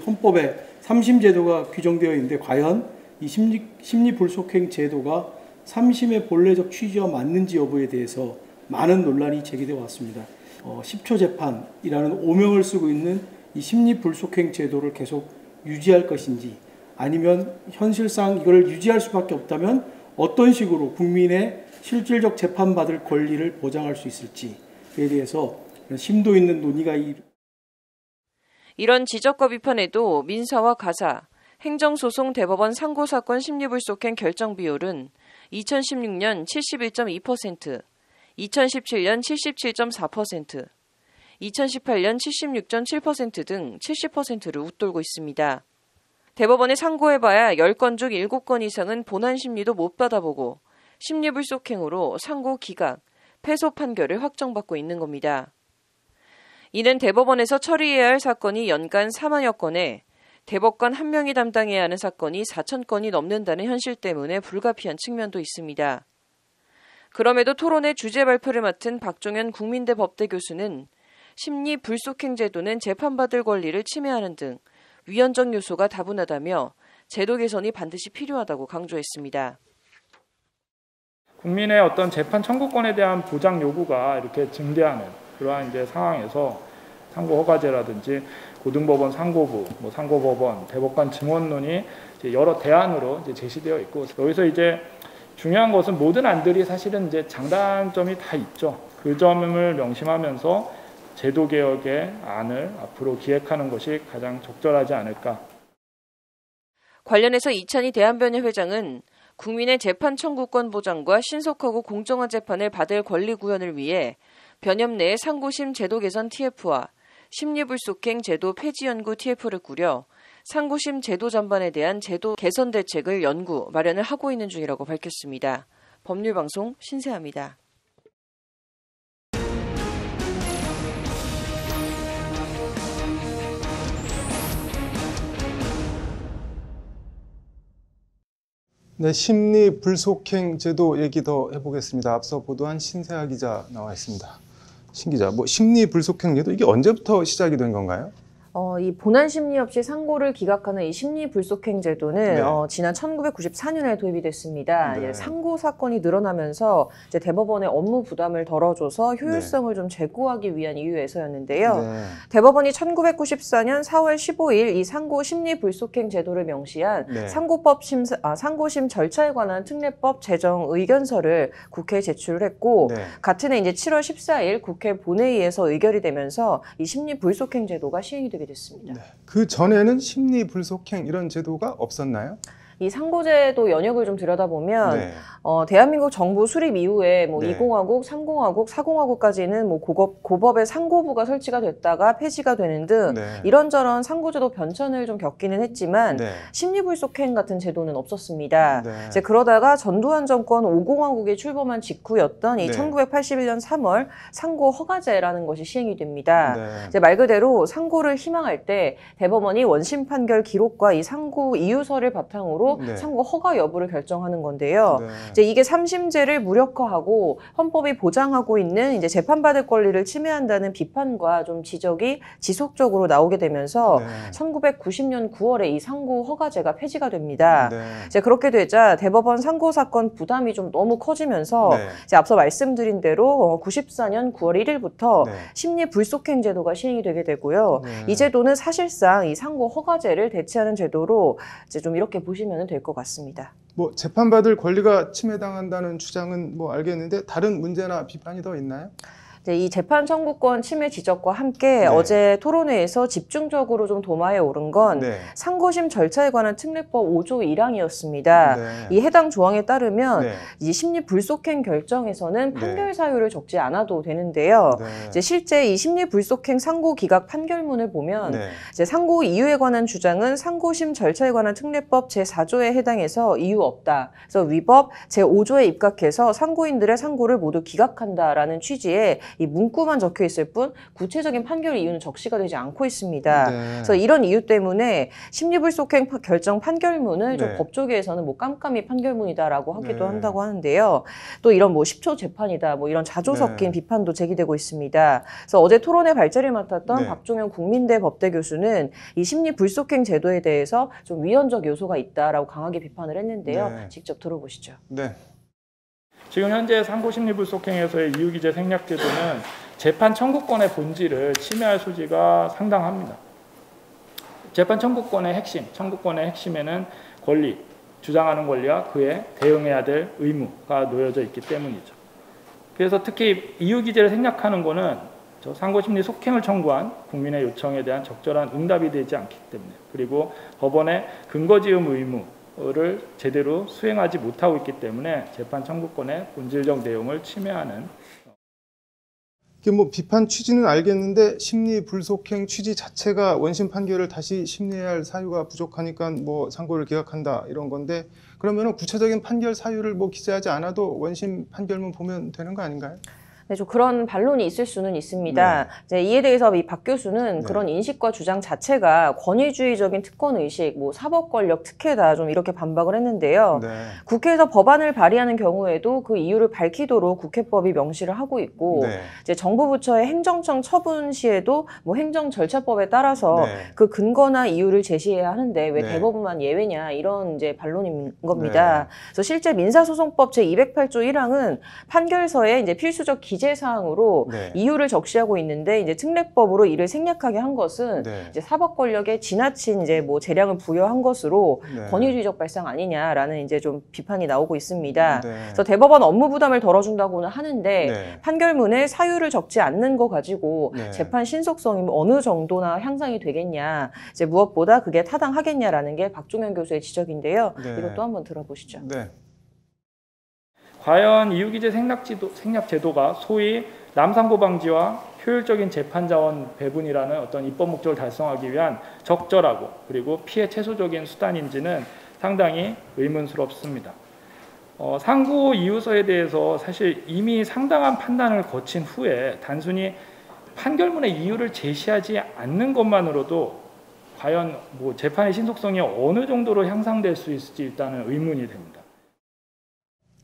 S16: 헌법에 3심 제도가 규정되어 있는데 과연 이 심리불속행 제도가 3심의 본래적 취지와 맞는지 여부에 대해서 많은 논란이 제기되어 왔습니다. 10초 재판이라는 오명을 쓰고 있는 이 심리불속행 제도를 계속 유지할 것인지, 아니면 현실상 이걸 유지할 수밖에 없다면 어떤 식으로 국민의 실질적 재판받을 권리를 보장할 수 있을지에 대해서 심도 있는 논의가
S1: 이런 지적과 비판에도 민사와 가사, 행정소송 대법원 상고사건 심리불속행 결정 비율은 2016년 71.2%, 2017년 77.4%, 2018년 76.7% 등 70%를 웃돌고 있습니다. 대법원에 상고해봐야 10건 중 7건 이상은 본안 심리도 못 받아보고 심리불속행으로 상고 기각, 패소 판결을 확정받고 있는 겁니다. 이는 대법원에서 처리해야 할 사건이 연간 4만여 건에 대법관 1명이 담당해야 하는 사건이 4,000건이 넘는다는 현실 때문에 불가피한 측면도 있습니다. 그럼에도 토론회 주제 발표를 맡은 박종현 국민대 법대 교수는 심리 불속행 제도는 재판받을 권리를 침해하는 등 위헌적 요소가 다분하다며 제도 개선이 반드시 필요하다고 강조했습니다.
S17: 국민의 어떤 재판 청구권에 대한 보장 요구가 이렇게 증대하는 그러한 이제 상황에서 상고 허가제라든지 고등법원 상고부, 상고법원, 대법관 증언론이 이제 여러 대안으로 이제 제시되어 있고, 여기서 이제 중요한 것은 모든 안들이 사실은 이제 장단점이 다 있죠. 그 점을 명심하면서 제도 개혁의 안을 앞으로 기획하는 것이 가장 적절하지 않을까.
S1: 관련해서 이찬희 대한변협 회장은 국민의 재판 청구권 보장과 신속하고 공정한 재판을 받을 권리 구현을 위해 변협 내에 상고심 제도 개선 TF와 심리불속행 제도 폐지 연구 TF를 꾸려 상고심 제도 전반에 대한 제도 개선 대책을 연구, 마련을 하고 있는 중이라고 밝혔습니다. 법률방송 신세아입니다.
S5: 네, 심리 불속행 제도 얘기 더 해보겠습니다. 앞서 보도한 신세아 기자 나와 있습니다. 신 기자, 심리 불속행 제도 이게 언제부터 시작이 된 건가요?
S1: 이 본안 심리 없이 상고를 기각하는 이 심리 불속행 제도는 지난 1994년에 도입이 됐습니다. 이제 상고 사건이 늘어나면서 이제 대법원의 업무 부담을 덜어줘서 효율성을 좀 제고하기 위한 이유에서였는데요. 대법원이 1994년 4월 15일 이 상고 심리 불속행 제도를 명시한 상고심 절차에 관한 특례법 제정 의견서를 국회에 제출을 했고, 같은 해 이제 7월 14일 국회 본회의에서 의결이 되면서 이 심리 불속행 제도가 시행이 되게 됐습니다.
S5: 그 전에는 심리 불속행 이런 제도가 없었나요?
S1: 이 상고제도 연역을 좀 들여다보면 대한민국 정부 수립 이후에 20화국, 30화국, 40화국까지는 고법의 상고부가 설치가 됐다가 폐지가 되는 등 이런저런 상고제도 변천을 좀 겪기는 했지만 심리불속행 같은 제도는 없었습니다. 이제 그러다가 전두환 정권 50화국에 출범한 직후였던 이 1981년 3월 상고 허가제라는 것이 시행이 됩니다. 이제 말 그대로 상고를 희망할 때 대법원이 원심 판결 기록과 이 상고 이유서를 바탕으로 상고 허가 여부를 결정하는 건데요. 이제 이게 3심제를 무력화하고 헌법이 보장하고 있는 이제 재판받을 권리를 침해한다는 비판과 좀 지적이 지속적으로 나오게 되면서 1990년 9월에 이 상고 허가제가 폐지가 됩니다. 이제 그렇게 되자 대법원 상고 사건 부담이 좀 너무 커지면서 이제 앞서 말씀드린 대로 94년 9월 1일부터 심리 불속행 제도가 시행이 되게 되고요. 이 제도는 사실상 이 상고 허가제를 대체하는 제도로 이제 좀 이렇게 보시면 될 것 같습니다.
S5: 재판받을 권리가 침해당한다는 주장은 알겠는데 다른 문제나 비판이 더 있나요?
S1: 이제 이 재판 청구권 침해 지적과 함께
S5: 네.
S1: 어제 토론회에서 집중적으로 좀 도마에 오른 건
S5: 네.
S1: 상고심 절차에 관한 특례법 5조 1항이었습니다.
S5: 네.
S1: 이 해당 조항에 따르면
S5: 네.
S1: 이 심리 불속행 결정에서는
S5: 네.
S1: 판결 사유를 적지 않아도 되는데요.
S5: 네.
S1: 이제 실제 이 심리 불속행 상고 기각 판결문을 보면
S5: 네.
S1: 이제 상고 이유에 관한 주장은 상고심 절차에 관한 특례법 제4조에 해당해서 이유 없다. 그래서 위법 제5조에 입각해서 상고인들의 상고를 모두 기각한다라는 취지의 이 문구만 적혀 있을 뿐 구체적인 판결 이유는 적시가 되지 않고 있습니다.
S5: 네.
S1: 그래서 이런 이유 때문에 심리불속행 결정 판결문을 좀
S5: 네.
S1: 법조계에서는 뭐 깜깜이 판결문이다라고 하기도
S5: 네.
S1: 한다고 하는데요. 또 이런 뭐 10초 재판이다 뭐 이런 자조 섞인
S5: 네.
S1: 비판도 제기되고 있습니다. 그래서 어제 토론회 발제를 맡았던
S5: 네.
S1: 박종현 국민대 법대 교수는 이 심리불속행 제도에 대해서 좀 위헌적 요소가 있다라고 강하게 비판을 했는데요.
S5: 네.
S1: 직접 들어보시죠.
S5: 네.
S17: 지금 현재 상고심리불속행에서의 이유기재 생략제도는 재판 청구권의 본질을 침해할 소지가 상당합니다. 재판 청구권의 핵심에는 권리, 주장하는 권리와 그에 대응해야 될 의무가 놓여져 있기 때문이죠. 그래서 특히 이유기재를 생략하는 것은 상고심리 속행을 청구한 국민의 요청에 대한 적절한 응답이 되지 않기 때문에, 그리고 법원의 근거지음 의무를 제대로 수행하지 못하고 있기 때문에 재판 청구권의 본질적 내용을 침해하는.
S5: 이게 뭐 비판 취지는 알겠는데 심리 불속행 취지 자체가 원심 판결을 다시 심리해야 할 사유가 부족하니까 뭐 상고를 기각한다 이런 건데, 그러면은 구체적인 판결 사유를 뭐 기재하지 않아도 원심 판결문 보면 되는 거 아닌가요?
S1: 네, 좀 그런 반론이 있을 수는 있습니다.
S5: 네.
S1: 이제 이에 대해서 이 박 교수는
S5: 네.
S1: 그런 인식과 주장 자체가 권위주의적인 특권 의식, 뭐 사법 권력 특혜다 좀 이렇게 반박을 했는데요.
S5: 네.
S1: 국회에서 법안을 발의하는 경우에도 그 이유를 밝히도록 국회법이 명시를 하고 있고,
S5: 네.
S1: 이제 정부 부처의 행정청 처분 시에도 뭐 행정 절차법에 따라서
S5: 네.
S1: 그 근거나 이유를 제시해야 하는데 왜
S5: 네.
S1: 대법원만 예외냐 이런 이제 반론인 겁니다. 그래서 실제 민사소송법 제 208조 1항은 판결서에 이제 필수적 기재 사항으로
S5: 네.
S1: 이유를 적시하고 있는데, 이제 특례법으로 이를 생략하게 한 것은
S5: 네.
S1: 이제 사법 권력에 지나친 이제 뭐 재량을 부여한 것으로
S5: 네.
S1: 권위주의적 발상 아니냐라는 이제 좀 비판이 나오고 있습니다.
S5: 네.
S1: 그래서 대법원 업무 부담을 덜어준다고는 하는데
S5: 네.
S1: 판결문에 사유를 적지 않는 거 가지고
S5: 네.
S1: 재판 신속성이 어느 정도나 향상이 되겠냐, 이제 무엇보다 그게 타당하겠냐라는 게 박종현 교수의 지적인데요.
S5: 네.
S1: 이것도 한번 들어보시죠.
S5: 네.
S17: 과연 이유기재 생략제도가 소위 남상고 방지와 효율적인 재판자원 배분이라는 어떤 입법 목적을 달성하기 위한 적절하고 그리고 피해 최소적인 수단인지는 상당히 의문스럽습니다. 상고 이유서에 대해서 사실 이미 상당한 판단을 거친 후에 단순히 판결문의 이유를 제시하지 않는 것만으로도 과연 뭐 재판의 신속성이 어느 정도로 향상될 수 있을지 일단은 의문이 됩니다.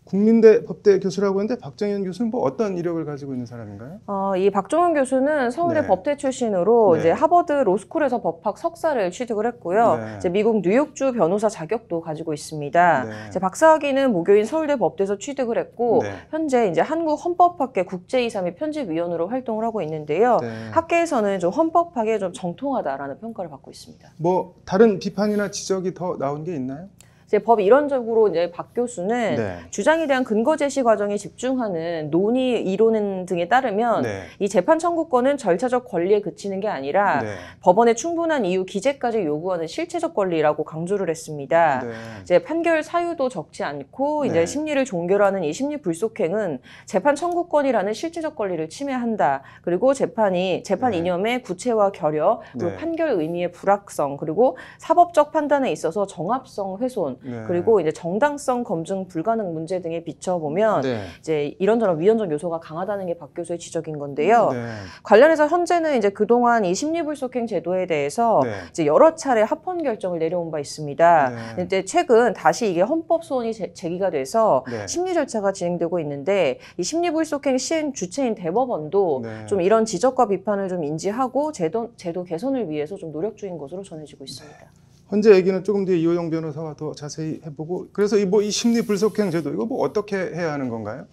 S5: 국민대 법대 교수라고 하는데 박정현 교수는 뭐 어떤 이력을 가지고 있는 사람인가요?
S1: 이 박종현 교수는 서울대
S5: 네.
S1: 법대 출신으로
S5: 네.
S1: 이제 하버드 로스쿨에서 법학 석사를 취득을 했고요.
S5: 네.
S1: 이제 미국 뉴욕주 변호사 자격도 가지고 있습니다.
S5: 네.
S1: 이제 박사학위는 모교인 서울대 법대에서 취득을 했고,
S5: 네.
S1: 현재 이제 한국헌법학회 국제이사 및 편집위원으로 활동을 하고 있는데요.
S5: 네.
S1: 학계에서는 좀 헌법학에 좀 정통하다라는 평가를 받고 있습니다.
S5: 뭐 다른 비판이나 지적이 더 나온 게 있나요?
S1: 이제 법 이론적으로 이제 박 교수는
S5: 네.
S1: 주장에 대한 근거 제시 과정에 집중하는 논의 이론 등에 따르면
S5: 네.
S1: 이 재판 청구권은 절차적 권리에 그치는 게 아니라
S5: 네.
S1: 법원의 충분한 이유 기재까지 요구하는 실체적 권리라고 강조를 했습니다.
S5: 네.
S1: 이제 판결 사유도 적지 않고 이제
S5: 네.
S1: 심리를 종결하는 이 심리 불속행은 재판 청구권이라는 실체적 권리를 침해한다. 그리고 재판
S5: 네.
S1: 이념의 구체화 결여, 그리고
S5: 네.
S1: 판결 의미의 불확성, 그리고 사법적 판단에 있어서 정합성 훼손,
S5: 네.
S1: 그리고 이제 정당성 검증 불가능 문제 등에 비춰보면
S5: 네.
S1: 이제 이런저런 위헌적 요소가 강하다는 게 박 교수의 지적인 건데요.
S5: 네.
S1: 관련해서 현재는 이제 그동안 이 심리불속행 제도에 대해서
S5: 네.
S1: 이제 여러 차례 합헌 결정을 내려온 바 있습니다.
S5: 네.
S1: 근데 최근 다시 이게 헌법 소원이 제기가 돼서
S5: 네.
S1: 심리 절차가 진행되고 있는데, 이 심리불속행 시행 주체인 대법원도
S5: 네.
S1: 좀 이런 지적과 비판을 좀 인지하고 제도 개선을 위해서 좀 노력 중인 것으로 전해지고 있습니다.
S5: 현재 얘기는 조금 뒤에 이호영 변호사와 더 자세히 해보고, 그래서 이 심리 불속행 제도 이거 뭐 어떻게 해야 하는 건가요?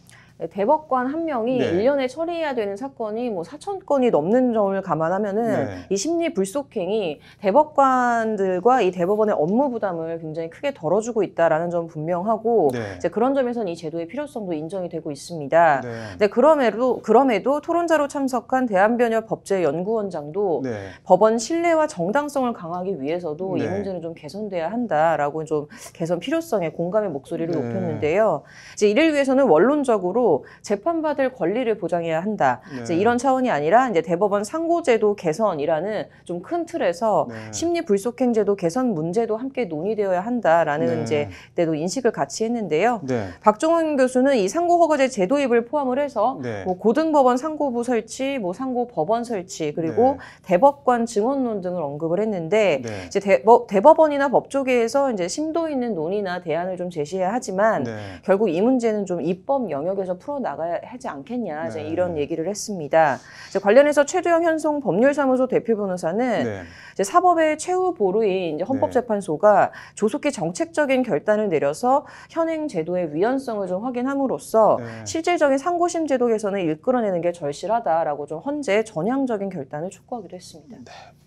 S1: 대법관 한 명이
S5: 네.
S1: 1년에 처리해야 되는 사건이 뭐 4,000건이 넘는 점을 감안하면은
S5: 네.
S1: 이 심리 불속행이 대법관들과 이 대법원의 업무 부담을 굉장히 크게 덜어주고 있다라는 점 분명하고
S5: 네.
S1: 이제 그런 점에서는 이 제도의 필요성도 인정이 되고 있습니다.
S5: 네.
S1: 근데 그럼에도 토론자로 참석한 대한변협 법제연구원장도
S5: 네.
S1: 법원 신뢰와 정당성을 강화하기 위해서도
S5: 네.
S1: 이 문제는 좀 개선돼야 한다라고 좀 개선 필요성에 공감의 목소리를
S5: 네.
S1: 높였는데요. 이제 이를 위해서는 원론적으로 재판받을 권리를 보장해야 한다.
S5: 네.
S1: 이제 이런 차원이 아니라 이제 대법원 상고제도 개선이라는 좀 큰 틀에서
S5: 네.
S1: 심리 불속행제도 개선 문제도 함께 논의되어야 한다라는
S5: 네.
S1: 이제 때도 인식을 같이 했는데요.
S5: 네.
S1: 박종훈 교수는 이 상고허가제 제도입을 포함을 해서
S5: 네.
S1: 뭐 고등법원 상고부 설치, 뭐 상고법원 설치, 그리고
S5: 네.
S1: 대법관 증언론 등을 언급을 했는데
S5: 네.
S1: 이제 대법원이나 법조계에서 이제 심도 있는 논의나 대안을 좀 제시해야 하지만
S5: 네.
S1: 결국 이 문제는 좀 입법 영역에서 풀어 나가야 하지 않겠냐 이제
S5: 네.
S1: 이런 얘기를 했습니다. 이제 관련해서 최두영 현송 법률사무소 대표 변호사는
S5: 네.
S1: 이제 사법의 최후 보루인 이제 헌법재판소가 조속히 정책적인 결단을 내려서 현행 제도의 위헌성을 좀 확인함으로써
S5: 네.
S1: 실질적인 상고심 제도 개선을 이끌어내는 게 절실하다라고 좀 헌재 전향적인 결단을 촉구하기도 했습니다.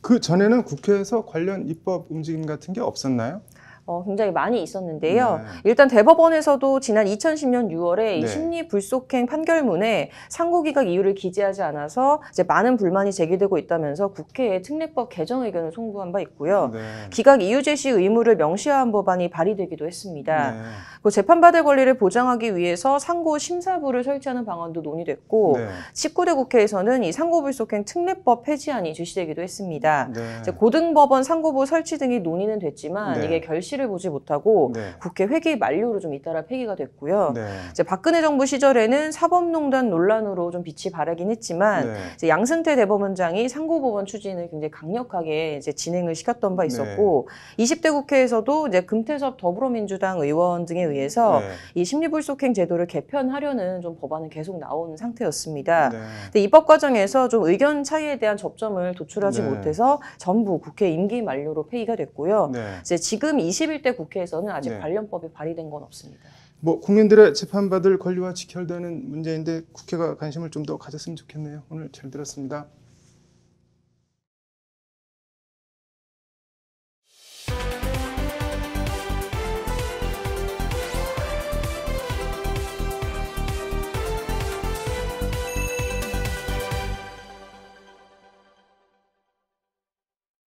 S5: 그 전에는 국회에서 관련 입법 움직임 같은 게 없었나요?
S1: 굉장히 많이 있었는데요.
S5: 네.
S1: 일단 대법원에서도 지난 2010년 6월에 이
S5: 네.
S1: 심리 불속행 판결문에 상고기각 이유를 기재하지 않아서 이제 많은 불만이 제기되고 있다면서 국회에 특례법 개정 의견을 송부한 바 있고요.
S5: 네.
S1: 기각 이유 제시 의무를 명시한 법안이 발의되기도 했습니다.
S5: 네.
S1: 그 재판받을 권리를 보장하기 위해서 상고 심사부를 설치하는 방안도 논의됐고
S5: 네.
S1: 19대 국회에서는 이 상고불속행 특례법 폐지안이 제시되기도 했습니다.
S5: 네.
S1: 이제 고등법원 상고부 설치 등이 논의는 됐지만
S5: 네.
S1: 이게 결실을 보지 못하고
S5: 네.
S1: 국회 회기 만료로 좀 잇따라 폐기가 됐고요.
S5: 네.
S1: 이제 박근혜 정부 시절에는 사법농단 논란으로 좀 빛이 바라긴 했지만
S5: 네.
S1: 이제 양승태 대법원장이 상고법원 추진을 굉장히 강력하게 이제 진행을 시켰던 바 있었고 20대 국회에서도 이제 금태섭 더불어민주당 의원 등에 의해서
S5: 네.
S1: 이 심리불속행 제도를 개편하려는 좀 법안은 계속 나온 상태였습니다.
S5: 네.
S1: 근데 입법 과정에서 좀 의견 차이에 대한 접점을 도출하지
S5: 네.
S1: 못해서 전부 국회 임기 만료로 폐기가 됐고요.
S5: 네.
S1: 이제 지금 21대 국회에서는 아직
S5: 네.
S1: 관련법이 발의된 건 없습니다.
S5: 뭐 국민들의 재판받을 권리와 직결되는 문제인데 국회가 관심을 좀 더 가졌으면 좋겠네요. 오늘 잘 들었습니다.